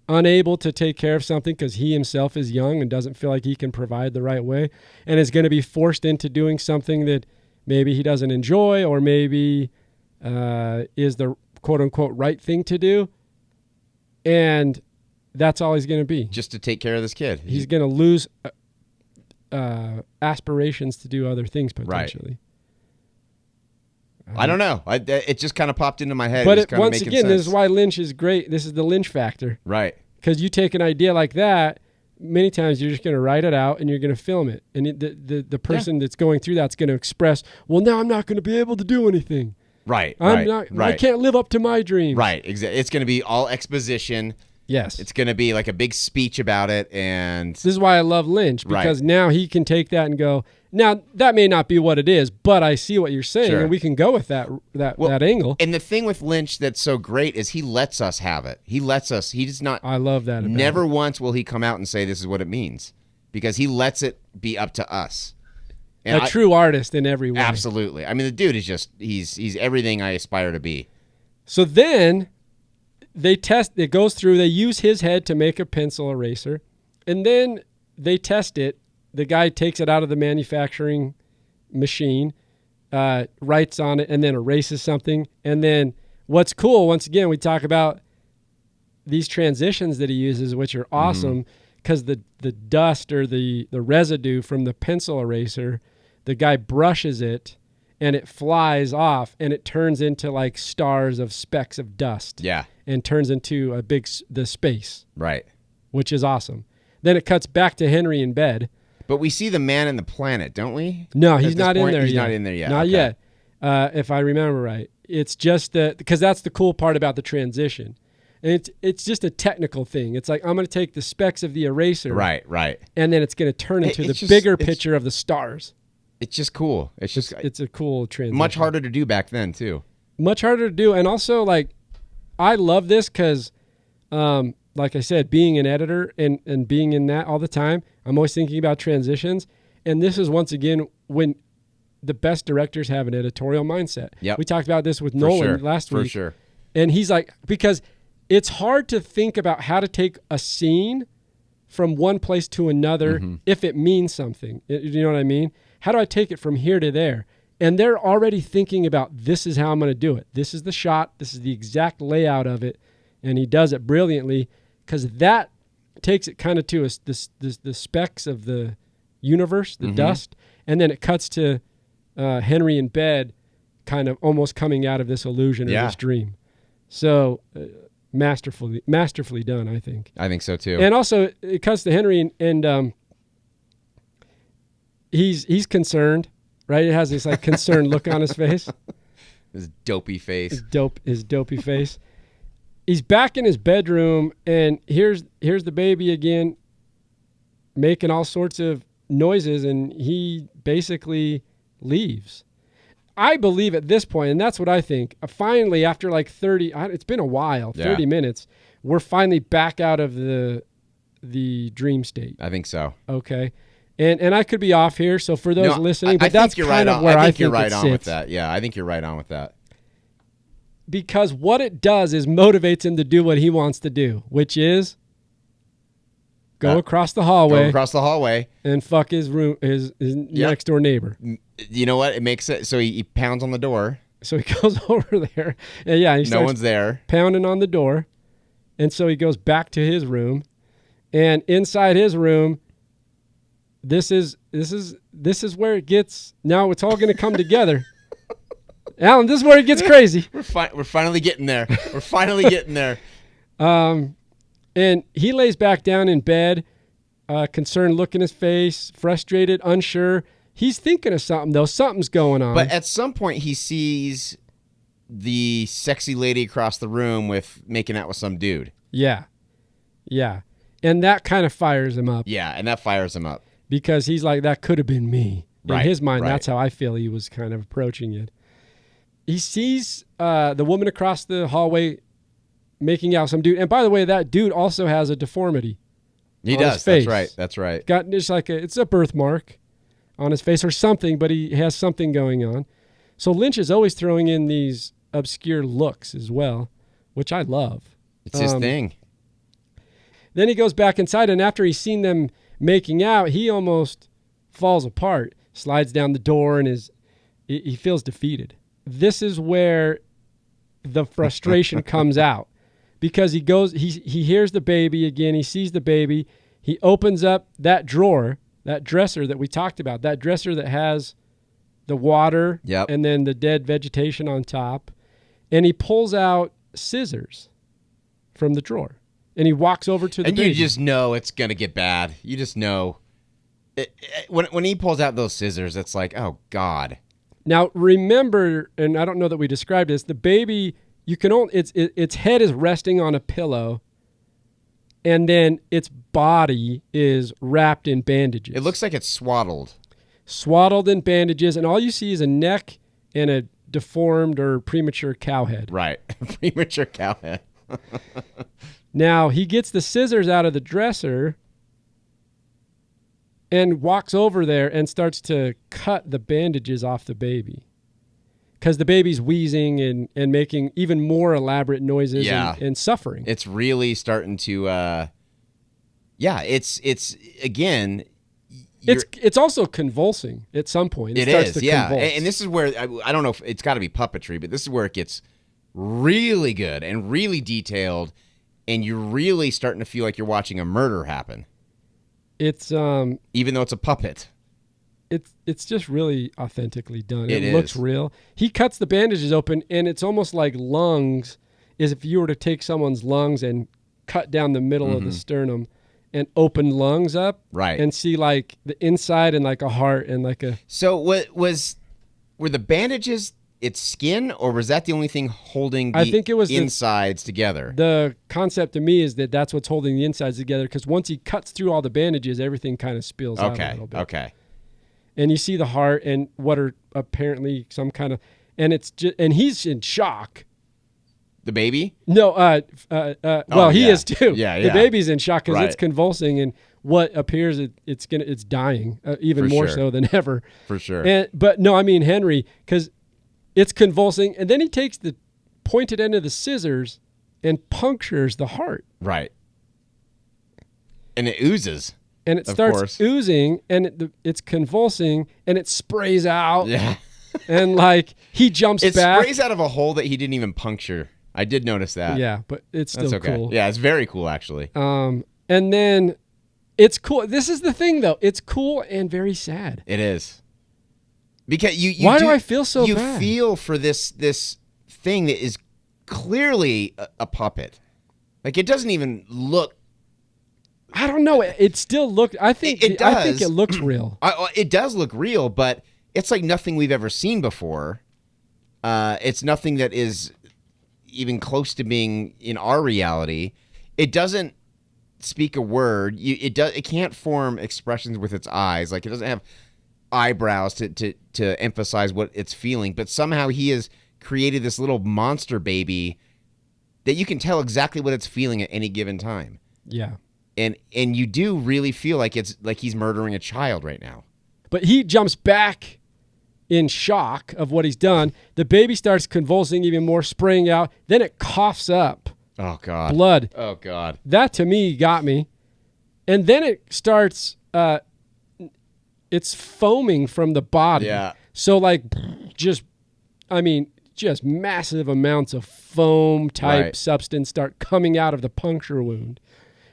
unable to take care of something because he himself is young and doesn't feel like he can provide the right way and is going to be forced into doing something that maybe he doesn't enjoy or maybe is the quote-unquote right thing to do. And that's all he's going to be. Just to take care of this kid. He's going to lose aspirations to do other things potentially. I don't know. It just kind of popped into my head. But Once once again, this is why Lynch is great. This is the Lynch factor. Right. Because you take an idea like that, many times you're just going to write it out and you're going to film it. And the person that's going through that's going to express, well, now I'm not going to be able to do anything. Right. I can't live up to my dreams. Right. Exactly. It's going to be all exposition. Yes. It's going to be like a big speech about it. And this is why I love Lynch, because now he can take that and go, now that may not be what it is, but I see what you're saying, Sure. and we can go with that angle. And the thing with Lynch that's so great is he lets us have it. He lets us. He does not. I love that. Never once will he come out and say this is what it means, because he lets it be up to us. And a true artist in every way. Absolutely. I mean, the dude is just he's everything I aspire to be. So then they test. It goes through. They use his head to make a pencil eraser, and then they test it. The guy takes it out of the manufacturing machine, writes on it, and then erases something. And then what's cool, once again, we talk about these transitions that he uses, which are awesome, because the dust or the residue from the pencil eraser, the guy brushes it, and it flies off, and it turns into like stars of specks of dust. Yeah. And turns into the space. Right. Which is awesome. Then it cuts back to Henry in bed. But we see the man in the planet, don't we? No, he's not in there yet. He's not in there yet. Not okay. yet, if I remember right. It's just because that's the cool part about the transition. And it's just a technical thing. It's like, I'm going to take the specks of the eraser. Right. And then it's going to turn into the bigger picture of the stars. It's just cool. It's a cool transition. Much harder to do back then, too. Much harder to do. And also, like, I love this because, like I said, being an editor and being in that all the time, I'm always thinking about transitions. And this is, once again, when the best directors have an editorial mindset. Yep. We talked about this with Nolan last week. For sure. And he's like, because it's hard to think about how to take a scene from one place to another if it means something. You know what I mean? How do I take it from here to there? And they're already thinking about, this is how I'm going to do it. This is the shot. This is the exact layout of it. And he does it brilliantly because that takes it kind of to the specks of the universe, the dust. And then it cuts to Henry in bed kind of almost coming out of this illusion or this dream. So masterfully done, I think. I think so, too. And also, it cuts to Henry and he's concerned. Right, it has this like concerned look on his face. His dopey face. His dopey face. He's back in his bedroom, and here's the baby again, making all sorts of noises, and he basically leaves. I believe at this point, and that's what I think. Finally, after like 30, it's been a while, 30 minutes, we're finally back out of the dream state. I think so. Okay. And I could be off here, so for those listening, but that's you're kind right of where I think you're right it on sits. with that. Yeah, I think you're right on with that. Because what it does is motivates him to do what he wants to do, which is go across the hallway, and fuck his room, his next door neighbor. You know what? It makes it so he pounds on the door. So he goes over there, and he no one's there, pounding on the door, and so he goes back to his room, and inside his room. This is where it gets. Now it's all going to come together. Alan, this is where it gets crazy. We're finally getting there. We're finally getting there. And he lays back down in bed, concerned look in his face, frustrated, unsure. He's thinking of something though. Something's going on. But at some point, he sees the sexy lady across the room making out with some dude. Yeah, and that kind of fires him up. Yeah, and that fires him up. Because he's like, that could have been me. In his mind, right. That's how I feel he was kind of approaching it. He sees the woman across the hallway making out with some dude. And by the way, that dude also has a deformity. He does. His face. That's right. Got just like it's a birthmark on his face or something, but he has something going on. So Lynch is always throwing in these obscure looks as well, which I love. It's his thing. Then he goes back inside, and after he's seen them making out, he almost falls apart, slides down the door, and he feels defeated. This is where the frustration comes out because he hears the baby again. He sees the baby. He opens up that drawer, that dresser that we talked about, that dresser that has the water and then the dead vegetation on top. And he pulls out scissors from the drawer. And he walks over to the baby. And you just know it's going to get bad. You just know. When he pulls out those scissors, it's like, oh, God. Now, remember, and I don't know that we described this, the baby, you can only, its head is resting on a pillow, and then its body is wrapped in bandages. It looks like it's swaddled. Swaddled in bandages, and all you see is a neck and a deformed or premature cow head. Right. Premature cow head. Now, he gets the scissors out of the dresser and walks over there and starts to cut the bandages off the baby. Because the baby's wheezing and making even more elaborate noises and suffering. It's really starting to, Yeah, it's again. It's also convulsing at some point. It starts is, to yeah. convulse. And this is where I don't know if it's got to be puppetry, but this is where it gets really good and really detailed, and you're really starting to feel like you're watching a murder happen. It's even though it's a puppet. It's just really authentically done. It looks is. real. He cuts the bandages open, and it's almost like lungs, as if you were to take someone's lungs and cut down the middle of the sternum and open lungs up, Right. and see like the inside and like a heart and like a. So were the bandages its skin, or was that the only thing holding the I think it was insides together? The concept to me is that that's what's holding the insides together, because once he cuts through all the bandages, everything kind of spills out a little bit. Okay. And you see the heart and what are apparently some kind of, and it's just, and he's in shock. The baby? No, well, he yeah. is too. Yeah, The yeah. baby's in shock because Right. it's convulsing, and what appears it's dying, even For more sure. so than ever. For sure. But no, I mean Henry, because it's convulsing, and then he takes the pointed end of the scissors and punctures the heart. Right. And it oozes. And it Of starts course. oozing, and it's convulsing, and it sprays out. Yeah. And like he jumps It back. sprays out of a hole that he didn't even puncture. I did notice that. Yeah, but it's still That's okay. cool. Yeah, it's very cool actually. And then it's cool. This is the thing, though. It's cool and very sad. It is. Because you Why do I feel so you bad? feel for this thing that is clearly a puppet. Like it doesn't even look. I don't know. It still looked. I think It I think does. it looks real. It does look real, but it's like nothing we've ever seen before. It's nothing that is even close to being in our reality. It doesn't speak a word. It can't form expressions with its eyes. Like it doesn't have eyebrows to emphasize what it's feeling. But somehow he has created this little monster baby that you can tell exactly what it's feeling at any given time. Yeah. And you do really feel like it's like he's murdering a child right now. But he jumps back in shock of what he's done. The baby starts convulsing even more, spraying out. Then it coughs up Oh God. blood. Oh God. That to me got me. And then it starts. It's foaming from the body. Yeah. So like, just massive amounts of foam type Right. substance start coming out of the puncture wound,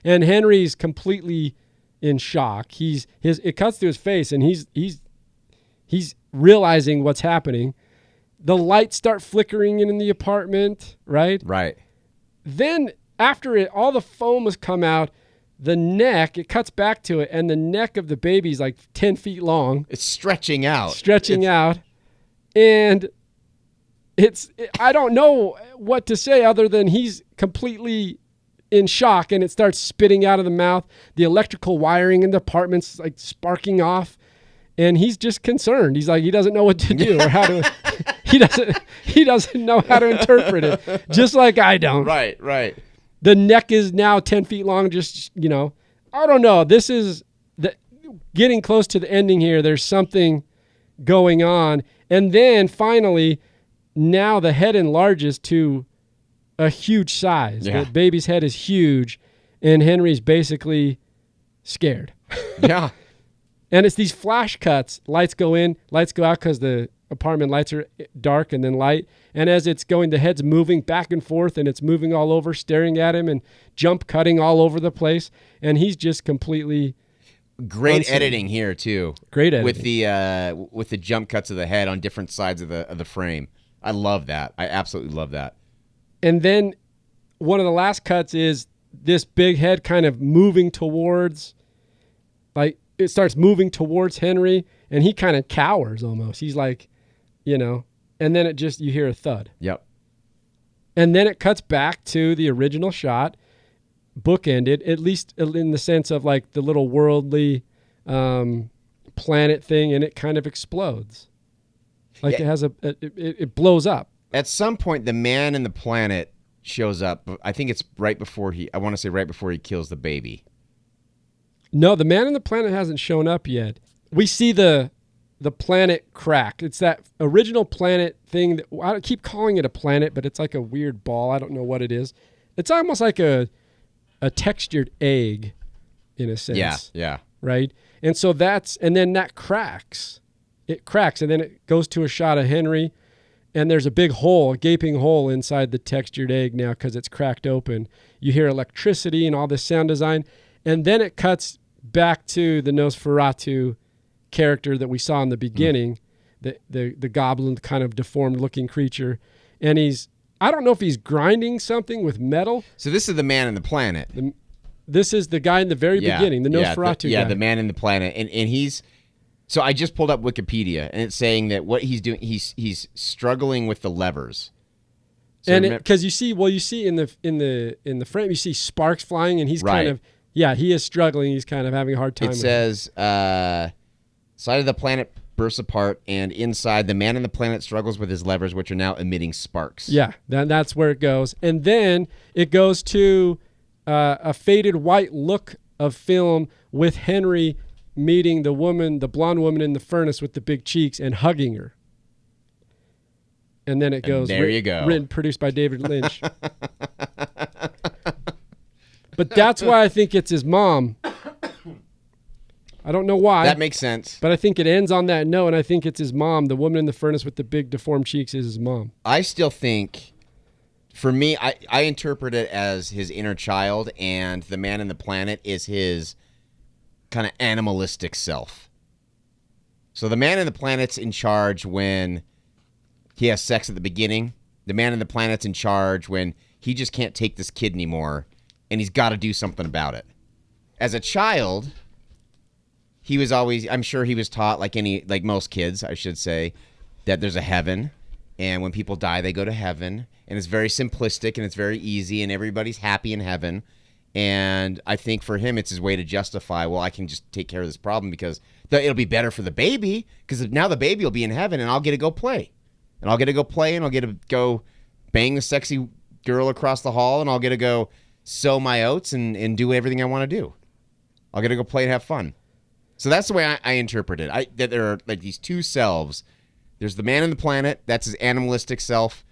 and Henry's completely in shock. It cuts through his face, and he's realizing what's happening. The lights start flickering in the apartment, right? Right. Then after all the foam has come out, it cuts back to it, and the neck of the baby's like 10 feet long, It's stretching out. out. And I don't know what to say other than he's completely in shock, and it starts spitting out of the mouth. The electrical wiring in the apartment's like sparking off, and he's just concerned. He's like, he doesn't know what to do or how to, he doesn't know how to interpret it, just like I don't. Right. The neck is now 10 feet long. Just, I don't know. This is getting close to the ending here. There's something going on. And then finally, now the head enlarges to a huge size. Yeah. The baby's head is huge, and Henry's basically scared. Yeah. And it's these flash cuts. Lights go in, lights go out because the apartment lights are dark and then light. And as it's going, the head's moving back and forth, and it's moving all over, staring at him and jump cutting all over the place. And he's just completely Great Unseen. editing here too. Great editing. with the jump cuts of the head on different sides of the frame. I love that. I absolutely love that. And then one of the last cuts is this big head kind of moving towards, like it starts moving towards Henry, and he kind of cowers almost. He's like, and then you hear a thud. Yep. And then it cuts back to the original shot, bookended, at least in the sense of like the little worldly planet thing, and it kind of explodes. Like Yeah. it has it blows up. At some point, the man in the planet shows up. I think it's right before he kills the baby. No, the man on the planet hasn't shown up yet. We see the planet crack. It's that original planet thing that I keep calling it a planet, but it's like a weird ball. I don't know what it is. It's almost like a textured egg in a sense. Yeah, yeah. Right? And so and then that cracks. It cracks, and then it goes to a shot of Henry, and there's a big hole, a gaping hole inside the textured egg now because it's cracked open. You hear electricity and all this sound design, and then it cuts back to the Nosferatu character that we saw in the beginning, the goblin kind of deformed looking creature. And I don't know if he's grinding something with metal. So this is the man in the planet. This is the guy in the very beginning, the Nosferatu guy. Yeah, the man in the planet. And he's, so I just pulled up Wikipedia, and it's saying that what he's doing, he's struggling with the levers. So and because you see in the frame, you see sparks flying, and he's kind of, he is struggling. He's kind of having a hard time. It says, side of the planet bursts apart, and inside, the man in the planet struggles with his levers, which are now emitting sparks. Yeah, that's where it goes. And then it goes to a faded white look of film with Henry meeting the blonde woman in the furnace with the big cheeks and hugging her. And then it goes, there you go. Written, produced by David Lynch. But that's why I think it's his mom. I don't know why. That makes sense. But I think it ends on that note, and I think it's his mom. The woman in the furnace with the big deformed cheeks is his mom. I still think, for me, I interpret it as his inner child, and the man in the planet is his kind of animalistic self. So the man in the planet's in charge when he has sex at the beginning. The man in the planet's in charge when he just can't take this kid anymore, and he's got to do something about it. As a child, he was always, I'm sure he was taught, like most kids, I should say, that there's a heaven, and when people die, they go to heaven, and it's very simplistic, and it's very easy, and everybody's happy in heaven. And I think for him, it's his way to justify, well, I can just take care of this problem because it'll be better for the baby, because now the baby will be in heaven, and I'll get to go play. And I'll get to go play, and I'll get to go bang the sexy girl across the hall, and I'll get to go sow my oats and do everything I want to do. I'll get to go play and have fun. So that's the way I interpret it. That there are like these two selves. There's the man in the planet, that's his animalistic self,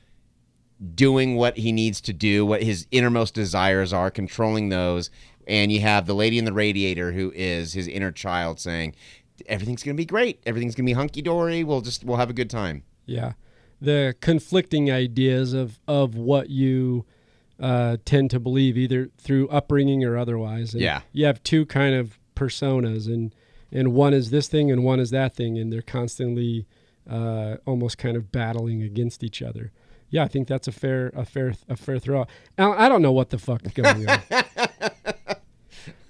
doing what he needs to do, what his innermost desires are, controlling those. And you have the lady in the radiator who is his inner child saying, everything's going to be great. Everything's going to be hunky-dory. We'll have a good time. Yeah. The conflicting ideas of what you tend to believe, either through upbringing or otherwise. And you have two kind of personas, and one is this thing and one is that thing, and they're constantly almost kind of battling against each other. Yeah, I think that's a fair throw. I don't know what the fuck is going on.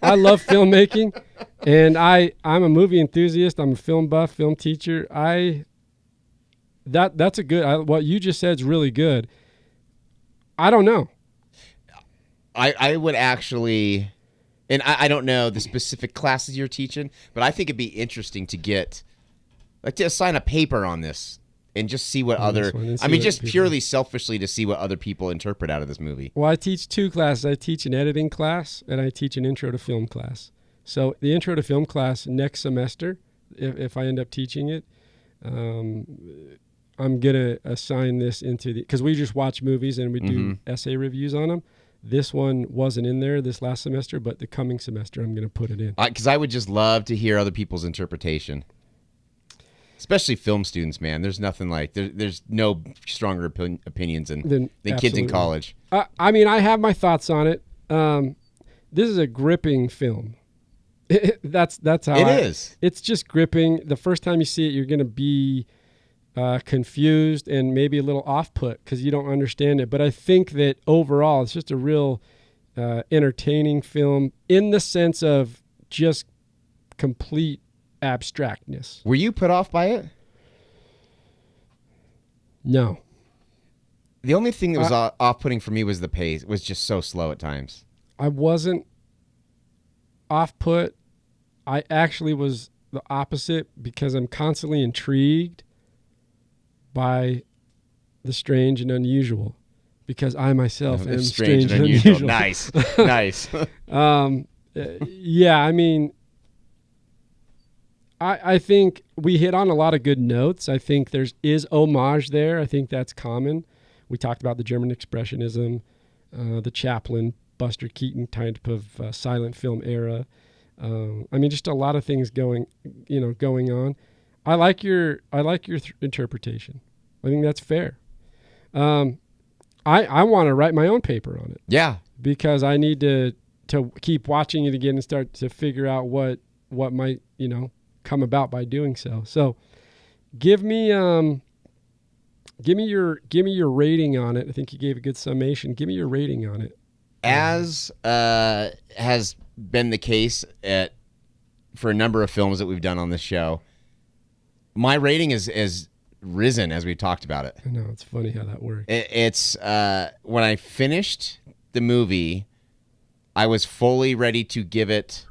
I love filmmaking, and I'm a movie enthusiast. I'm a film buff, film teacher. That's a good. What you just said is really good. I don't know. I would actually, and I don't know the specific classes you're teaching, but I think it'd be interesting to assign a paper on this. And just see what purely selfishly to see what other people interpret out of this movie. Well, I teach two classes. I teach an editing class, and I teach an intro to film class. So the intro to film class next semester, if I end up teaching it, I'm going to assign this because we just watch movies and we do essay reviews on them. This one wasn't in there this last semester, but the coming semester I'm going to put it in. Because I would just love to hear other people's interpretation. Especially film students, man. There's nothing like there's no stronger opinions than kids in college. I mean, I have my thoughts on it. This is a gripping film. That's how it is. It's just gripping. The first time you see it, you're going to be confused and maybe a little off-put because you don't understand it. But I think that overall, it's just a real entertaining film in the sense of just complete abstractness. Were you put off by it? No. The only thing that was off-putting for me was the pace. It was just so slow at times. I wasn't off-put. I actually was the opposite because I'm constantly intrigued by the strange and unusual because I myself am strange and unusual. Nice. Nice. Yeah, I mean, I think we hit on a lot of good notes. I think is homage there. I think that's common. We talked about the German Expressionism, the Chaplin, Buster Keaton type of silent film era. Just a lot of things going on. I like your interpretation. I think that's fair. I want to write my own paper on it. Yeah. Because I need to keep watching it again and start to figure out what might, come about by doing so. So give me your rating on it. I think you gave a good summation. Give me your rating on it. As has been the case for a number of films that we've done on this show, my rating is risen as we talked about it. I know, it's funny how that works. It's when I finished the movie, I was fully ready to give it.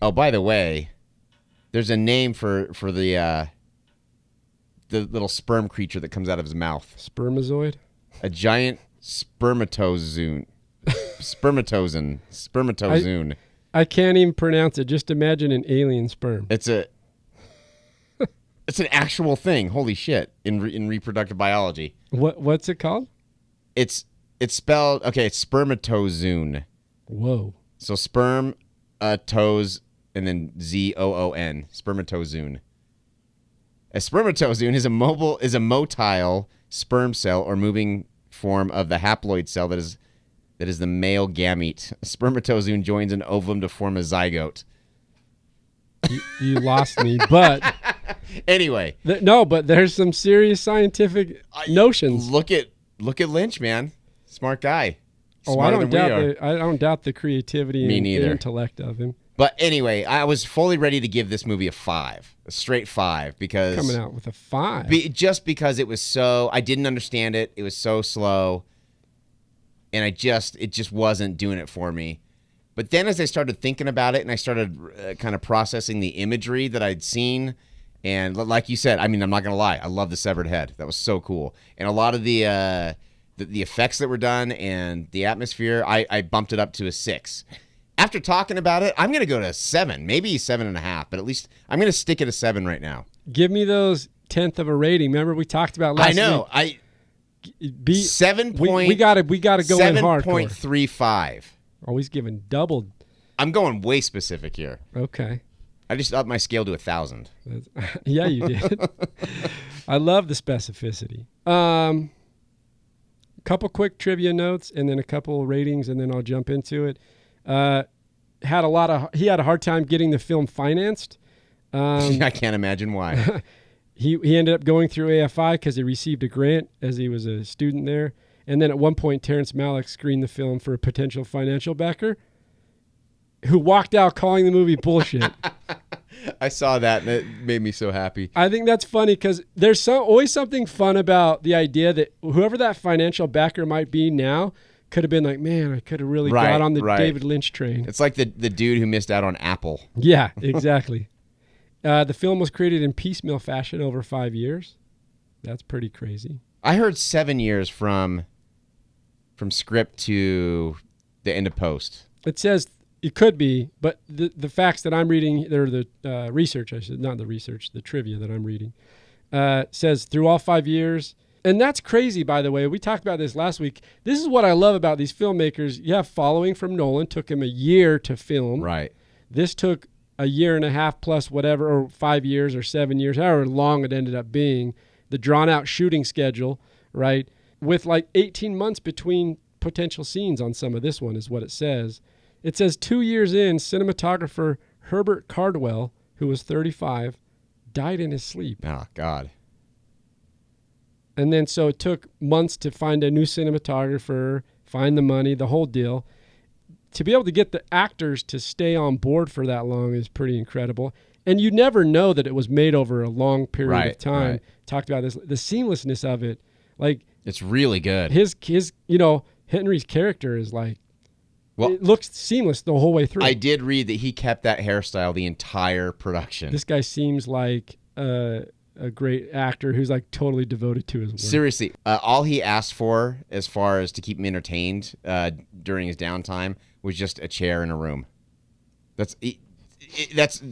Oh, by the way, there's a name for the little sperm creature that comes out of his mouth. Spermazoid? A giant spermatozoon. I can't even pronounce it. Just imagine an alien sperm. It's an actual thing. Holy shit! In reproductive biology. What's it called? It's spelled It's spermatozoon. Whoa. So sperm, toes, and then ZOON. Spermatozoon. A spermatozoon is a motile sperm cell or moving form of the haploid cell that is the male gamete. A spermatozoon joins an ovum to form a zygote. You lost me, but anyway. But there's some serious scientific notions. Look at Lynch, man. Smart guy. I don't doubt the creativity and intellect of him. But anyway, I was fully ready to give this movie a straight 5, because coming out with a 5. Just because it was I didn't understand it. It was so slow, and it just wasn't doing it for me. But then as I started thinking about it and I started kind of processing the imagery that I'd seen, and like you said, I'm not going to lie, I love the severed head. That was so cool. And a lot of the effects that were done and the atmosphere, I bumped it up to a 6. After talking about it, I'm going to go to a 7, maybe 7.5, but at least I'm going to stick at a 7 right now. Give me those 10th of a rating. Remember we talked about last week? I know. 7. We got to go in hardcore. 7.35. Always giving double. I'm going way specific here. Okay. I just upped my scale to 1,000. Yeah, you did. I love the specificity. Couple quick trivia notes and then a couple ratings, and then I'll jump into it. He had a hard time getting the film financed. I can't imagine why. He ended up going through AFI because he received a grant as he was a student there. And then at one point, Terrence Malick screened the film for a potential financial backer who walked out calling the movie bullshit. I saw that, and it made me so happy. I think that's funny because there's always something fun about the idea that whoever that financial backer might be now could have been like, man, I could have really got on the David Lynch train. It's like the dude who missed out on Apple. Yeah, exactly. The film was created in piecemeal fashion over 5 years. That's pretty crazy. I heard 7 years from script to the end of post. It says it could be, but the facts that I'm reading, they're the research, not the research, the trivia that I'm reading, says through all 5 years. And that's crazy, by the way. We talked about this last week. This is what I love about these filmmakers. You have Following from Nolan. Took him a year to film. Right. This took a year and a half plus whatever, or 5 years or 7 years, however long it ended up being. The drawn-out shooting schedule, right, with like 18 months between potential scenes on some of this one is what it says. It says 2 years in, cinematographer Herbert Cardwell, who was 35, died in his sleep. Oh, God. And then so it took months to find a new cinematographer, find the money, the whole deal. To be able to get the actors to stay on board for that long is pretty incredible. And you never know that it was made over a long period of time. Right. Talked about this, the seamlessness of it. Like, it's really good. His Henry's character is like, it looks seamless the whole way through. I did read that he kept that hairstyle the entire production. This guy seems like a great actor who's like totally devoted to his work. Seriously, all he asked for as far as to keep him entertained during his downtime was just a chair in a room. That's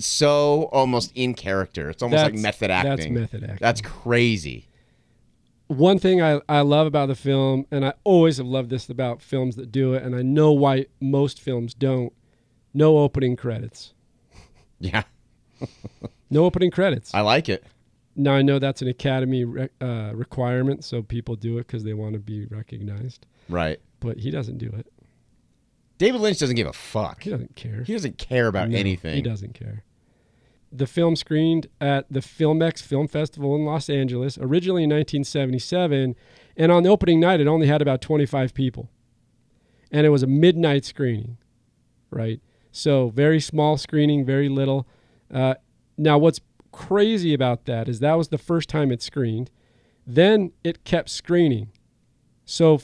so almost in character. It's almost like method acting. That's method acting. That's crazy. One thing I love about the film, and I always have loved this about films that do it, and I know why most films don't, No opening credits. Yeah. No opening credits. I like it. Now, I know that's an Academy requirement, so people do it because they want to be recognized. Right. But he doesn't do it. David Lynch doesn't give a fuck. He doesn't care. He doesn't care about anything. He doesn't care. The film screened at the Filmex Film Festival in Los Angeles, originally in 1977, and on the opening night, it only had about 25 people. And it was a midnight screening, right? So very small screening, very little. Now, what's crazy about that is that was the first time it screened. Then it kept screening. So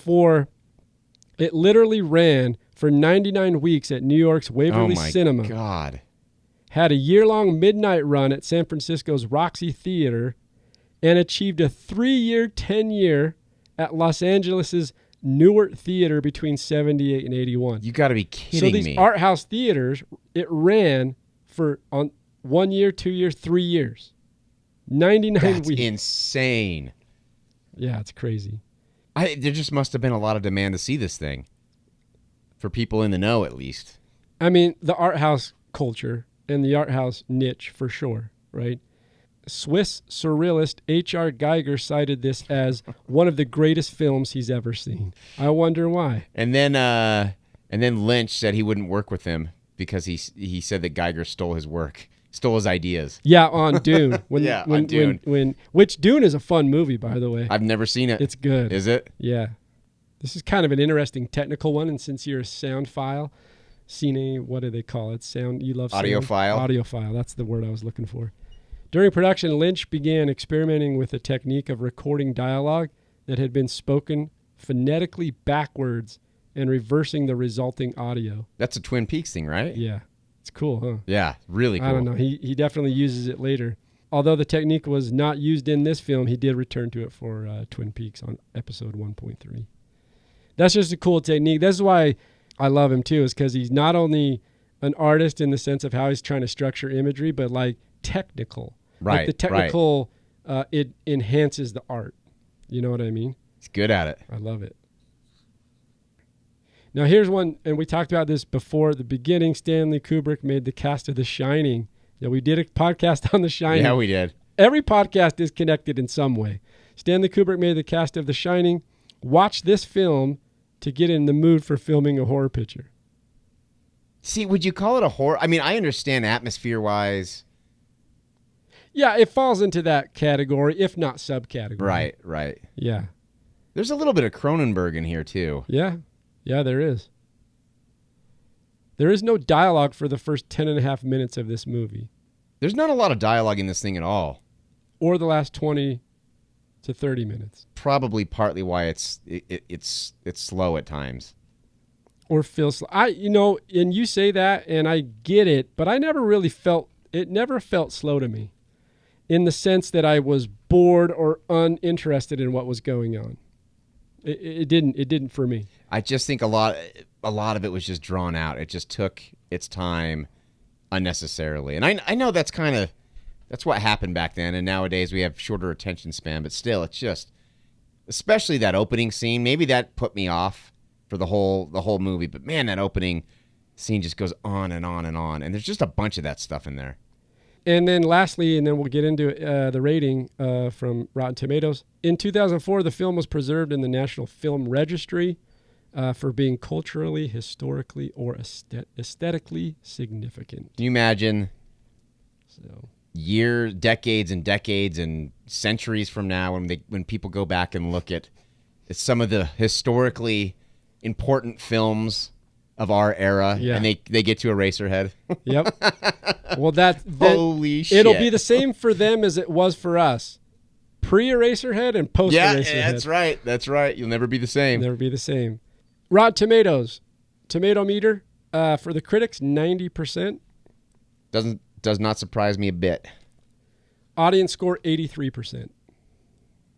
it literally ran for 99 weeks at New York's Waverly Cinema. Oh, my God. Had a year-long midnight run at San Francisco's Roxy Theater, and achieved a 3-year tenure at Los Angeles' Newark Theater between 78 and 81. You got to be kidding me. So these art house theaters, it ran for on 1 year, 2 years, 3 years. 99 That's weeks. insane. Yeah, it's crazy. There just must have been a lot of demand to see this thing. For people in the know, at least. I mean, the art house culture and the art house niche for sure, right? Swiss surrealist H.R. Geiger cited this as one of the greatest films he's ever seen. I wonder why. And then Lynch said he wouldn't work with him because he said that Geiger stole his work, stole his ideas. Yeah, on Dune. On Dune. Which Dune is a fun movie, by the way. I've never seen it. It's good. Is it? Yeah. This is kind of an interesting technical one, and since you're a soundphile, what do they call it? Sound, you love sound? Audiophile. Audiophile, that's the word I was looking for. During production, Lynch began experimenting with a technique of recording dialogue that had been spoken phonetically backwards and reversing the resulting audio. That's a Twin Peaks thing, right? Yeah. It's cool, huh? Yeah, really cool. I don't know. He definitely uses it later. Although the technique was not used in this film, he did return to it for Twin Peaks on episode 1.3. That's just a cool technique. That's why I love him too, is because he's not only an artist in the sense of how he's trying to structure imagery, but like technical. Right. Like the technical, it enhances the art. You know what I mean? He's good at it. I love it. Now here's one, and we talked about this before at the beginning. Stanley Kubrick made the cast of The Shining. Yeah, we did a podcast on The Shining. Yeah, we did. Every podcast is connected in some way. Stanley Kubrick made the cast of The Shining. Watch this film to get in the mood for filming a horror picture. See, would you call it a horror? I mean, I understand atmosphere-wise. Yeah, it falls into that category, if not subcategory. Right. Yeah. There's a little bit of Cronenberg in here, too. Yeah, there is. There is no dialogue for the first 10 and a half minutes of this movie. There's not a lot of dialogue in this thing at all. Or the last 20 to 30 minutes. Probably partly why it's slow at times. Or feels slow. And you say that, and I get it, but I never really felt slow to me, in the sense that I was bored or uninterested in what was going on. It didn't for me. I just think a lot of it was just drawn out. It just took its time unnecessarily. And I know that's what happened back then, and nowadays we have shorter attention span, but still, it's just, especially that opening scene, maybe that put me off for the whole movie, but man, that opening scene just goes on and on and on, and there's just a bunch of that stuff in there. And then lastly, and then we'll get into the rating from Rotten Tomatoes. In 2004, the film was preserved in the National Film Registry for being culturally, historically, or aesthetically significant. Can you imagine So decades and decades and centuries from now when people go back and look at some of the historically important films of our era, and they get to Eraserhead? Yep. Well, holy shit. It'll be the same for them as it was for us. Pre-Eraserhead and post-Eraserhead. Yeah, that's right. You'll never be the same. Never be the same. Rotten Tomatoes. Tomato meter for the critics, 90%. Does not surprise me a bit. Audience score, 83%.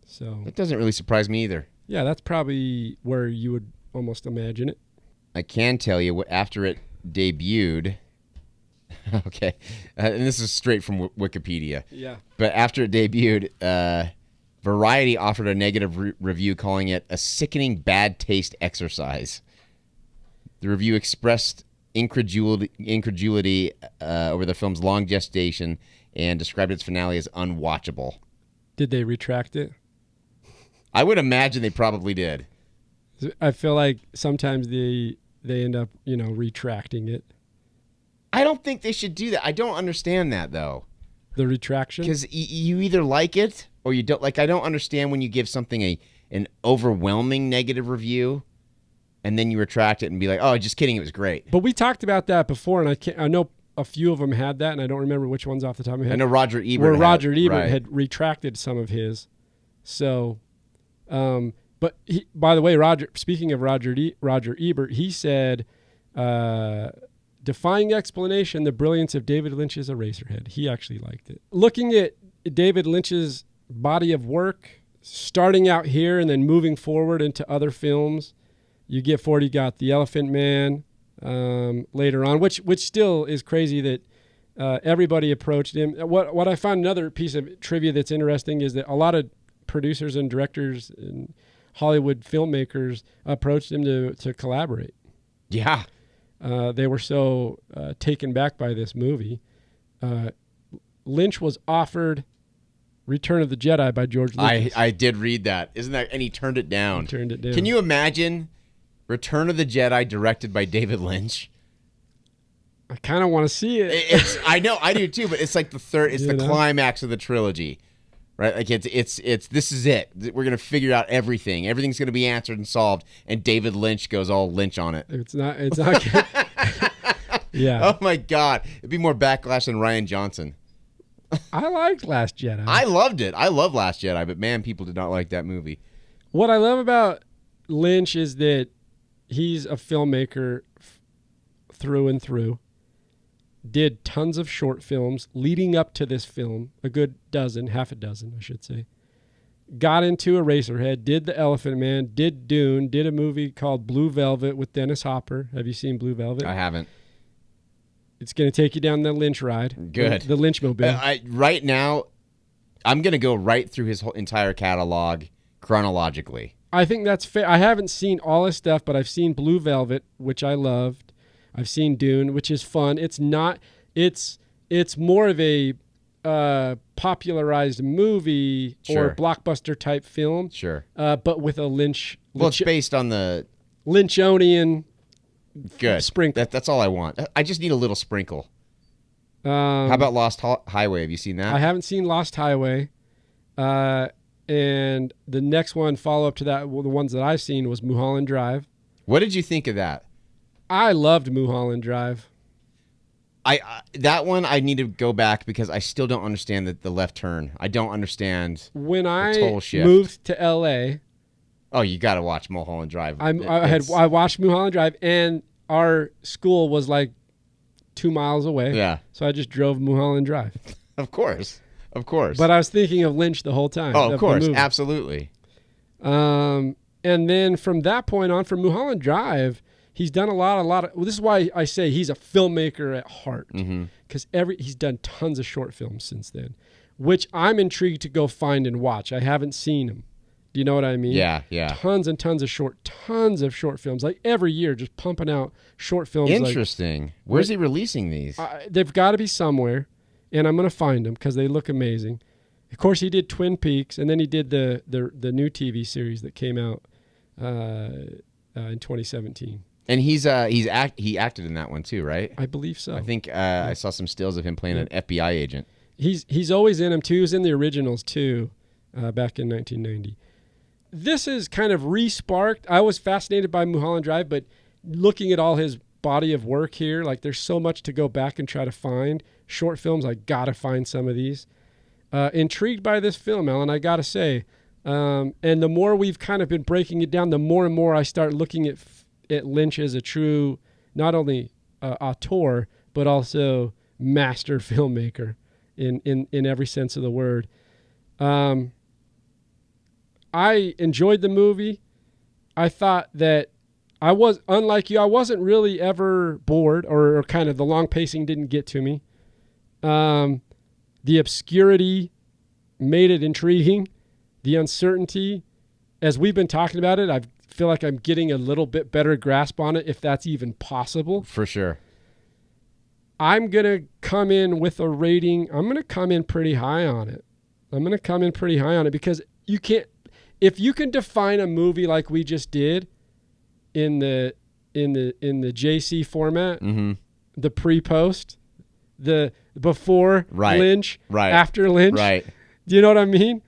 So It doesn't really surprise me either. yeah, that's probably where you would almost imagine it. I can tell you, after it debuted, okay, and this is straight from Wikipedia, Yeah. but after it debuted, Variety offered a negative review calling it a sickening bad taste exercise. The review expressed incredulity over the film's long gestation and described its finale as unwatchable. Did they retract it? I would imagine they probably did. I feel like sometimes they end up, retracting it. I don't think they should do that. I don't understand that, though. The retraction? Because you either like it or you don't. Like, I don't understand when you give something an overwhelming negative review and then you retract it and be like, oh, just kidding, it was great. But we talked about that before, and I know a few of them had that, and I don't remember which ones off the top of my head. I know Roger Ebert where Roger Ebert had retracted some of his. So, but by the way, speaking of Roger Ebert, he said, defying explanation, the brilliance of David Lynch's Eraserhead. He actually liked it. Looking at David Lynch's body of work, starting out here and then moving forward into other films, you got The Elephant Man later on, which still is crazy that everybody approached him. What I found, another piece of trivia that's interesting, is that a lot of producers and directors and Hollywood filmmakers approached him to collaborate. Yeah. They were so taken back by this movie. Lynch was offered Return of the Jedi by George Lucas. I did read that. Isn't that? And he turned it down. Can you imagine Return of the Jedi directed by David Lynch? I kind of want to see it. I know, I do too, but it's like the third. It's the climax of the trilogy. Right, like it's this is it. We're gonna figure out everything. Everything's gonna be answered and solved. And David Lynch goes all Lynch on it. It's not. Yeah. Oh my God, it'd be more backlash than Rian Johnson. I liked Last Jedi. I loved it. I love Last Jedi, but man, people did not like that movie. What I love about Lynch is that he's a filmmaker through and through. Did tons of short films leading up to this film, half a dozen, I should say. Got into Eraserhead, did The Elephant Man, did Dune, did a movie called Blue Velvet with Dennis Hopper. Have you seen Blue Velvet? I haven't. It's going to take you down the Lynch ride. Good. The Lynchmobile. Right now, I'm going to go right through his whole entire catalog chronologically. I think that's fair. I haven't seen all his stuff, but I've seen Blue Velvet, which I loved. I've seen Dune, which is fun. It's not. It's more of a popularized movie or blockbuster type film. Sure. But with a Lynch. Well, it's based on the Lynchonian. Good. Sprinkle. That's all I want. I just need a little sprinkle. How about Lost Highway? Have you seen that? I haven't seen Lost Highway. And the next one, follow up to that, the ones that I've seen, was Mulholland Drive. What did you think of that? I loved Mulholland Drive. That one I need to go back because I still don't understand the left turn. I don't understand when I total shift. Moved to L.A. Oh, you got to watch Mulholland Drive. I watched Mulholland Drive, and our school was like 2 miles away. Yeah. So I just drove Mulholland Drive. Of course. But I was thinking of Lynch the whole time. Oh, of course, absolutely. And then from that point on, from Mulholland Drive, he's done a lot of. Well, this is why I say he's a filmmaker at heart, because he's done tons of short films since then, which I'm intrigued to go find and watch. I haven't seen them. Do you know what I mean? Yeah. Tons and tons of short films, like every year, just pumping out short films. Interesting. Where's he releasing these? They've got to be somewhere, and I'm gonna find them because they look amazing. Of course, he did Twin Peaks, and then he did the new TV series that came out in 2017. And he acted in that one too, right? I believe so. I think I saw some stills of him playing an FBI agent. He's always in them too. He was in the originals too, back in 1990. This is kind of re-sparked. I was fascinated by Mulholland Drive, but looking at all his body of work here, like there's so much to go back and try to find. Short films, I gotta find some of these. Intrigued by this film, Alan, I gotta say. And the more we've kind of been breaking it down, the more and more I start looking at Lynch as a true, not only auteur, but also master filmmaker in every sense of the word. I enjoyed the movie. I thought that I was, unlike you, I wasn't really ever bored or kind of the long pacing didn't get to me. The obscurity made it intriguing. The uncertainty, as we've been talking about it, I've feel like I'm getting a little bit better grasp on it, if that's even possible. For sure. I'm going to come in with a rating. I'm going to come in pretty high on it. Because you can't, if you can define a movie like we just did in the JC format, the pre-post, the before Lynch, after Lynch. Right. Do you know what I mean?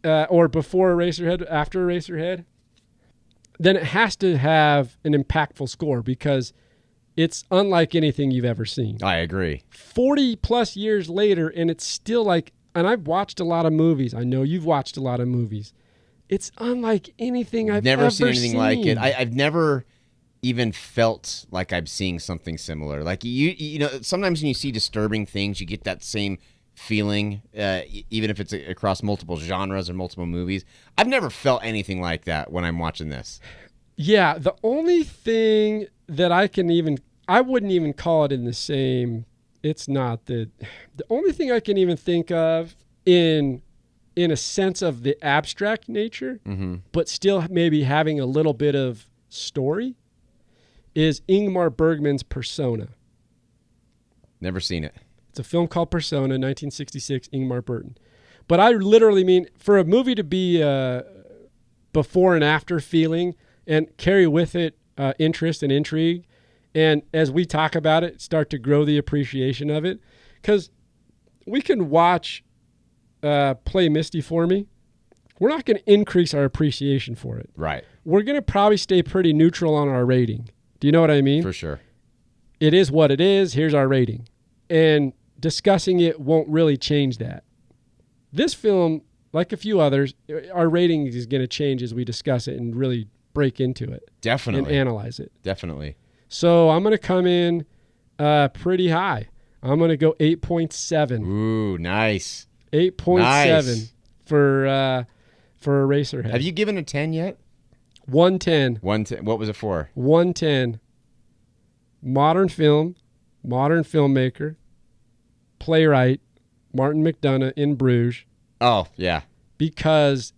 Or before Eraserhead, after Eraserhead. Then it has to have an impactful score because it's unlike anything you've ever seen. I agree. 40 plus years later, and it's still like, and I've watched a lot of movies. I know you've watched a lot of movies. It's unlike anything I've never ever seen anything like it. I've never even felt like I'm seeing something similar. Like you know, sometimes when you see disturbing things, you get that same feeling, even if it's across multiple genres or multiple movies. I've never felt anything like that when I'm watching this. Yeah, the only thing that I wouldn't even call it in the same. It's not the only thing I can even think of in a sense of the abstract nature, but still maybe having a little bit of story, is Ingmar Bergman's Persona. Never seen it. It's a film called Persona, 1966, Ingmar Bergman. But I literally mean, for a movie to be before and after feeling and carry with it interest and intrigue, and as we talk about it, start to grow the appreciation of it. Because we can watch Play Misty for Me. We're not going to increase our appreciation for it. Right. We're going to probably stay pretty neutral on our rating. Do you know what I mean? For sure. It is what it is. Here's our rating. And discussing it won't really change that. This film, like a few others, our rating is going to change as we discuss it and really break into it. Definitely. And analyze it. Definitely. So I'm going to come in pretty high. I'm going to go 8.7. Ooh, nice. 8.7 nice. For Eraserhead. Have you given a 10 yet? 110. 110. What was it for? 110. Modern film, modern filmmaker, playwright, Martin McDonagh in Bruges. Oh, yeah. Because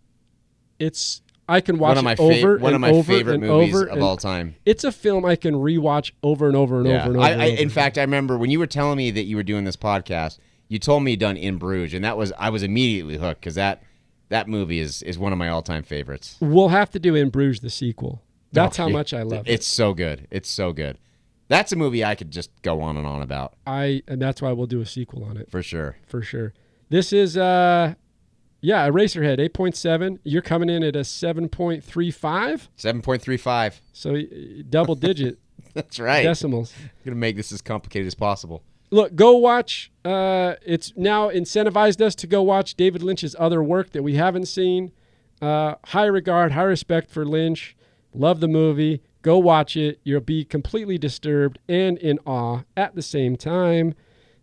I can watch it over one of my favorite movies of all time. It's a film I can rewatch over and over and over and over. In fact, I remember when you were telling me that you were doing this podcast, you told me you'd done In Bruges, and I was immediately hooked because that movie is one of my all-time favorites. We'll have to do In Bruges, the sequel. That's how much I love it. It's so good. It's so good. That's a movie I could just go on and on about. And that's why we'll do a sequel on it. For sure. For sure. This is, Eraserhead, 8.7. You're coming in at a 7.35? 7.35. So double digit. That's right. Decimals. I'm going to make this as complicated as possible. Look, go watch. It's now incentivized us to go watch David Lynch's other work that we haven't seen. High regard, high respect for Lynch. Love the movie. Go watch it. You'll be completely disturbed and in awe at the same time.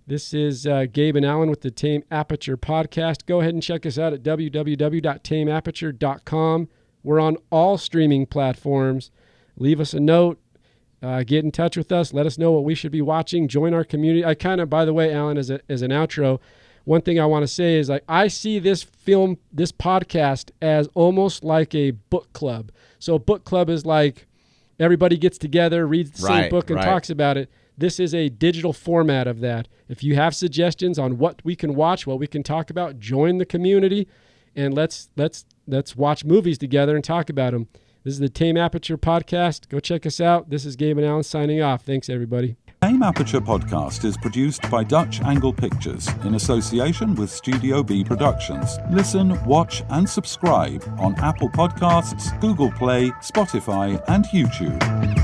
This is Gabe and Alan with the Tame Aperture podcast. Go ahead and check us out at www.tameaperture.com. We're on all streaming platforms. Leave us a note. Get in touch with us. Let us know what we should be watching. Join our community. I kind of, by the way, Alan, as an outro, one thing I want to say is I see this podcast as almost like a book club. So a book club is like everybody gets together, reads the same book, and talks about it. This is a digital format of that. If you have suggestions on what we can watch, what we can talk about, join the community, and let's watch movies together and talk about them. This is the Tame Aperture podcast. Go check us out. This is Gabe and Alan signing off. Thanks, everybody. Tame Aperture podcast is produced by Dutch Angle Pictures in association with Studio B Productions. Listen, watch, and subscribe on Apple Podcasts, Google Play, Spotify, and YouTube.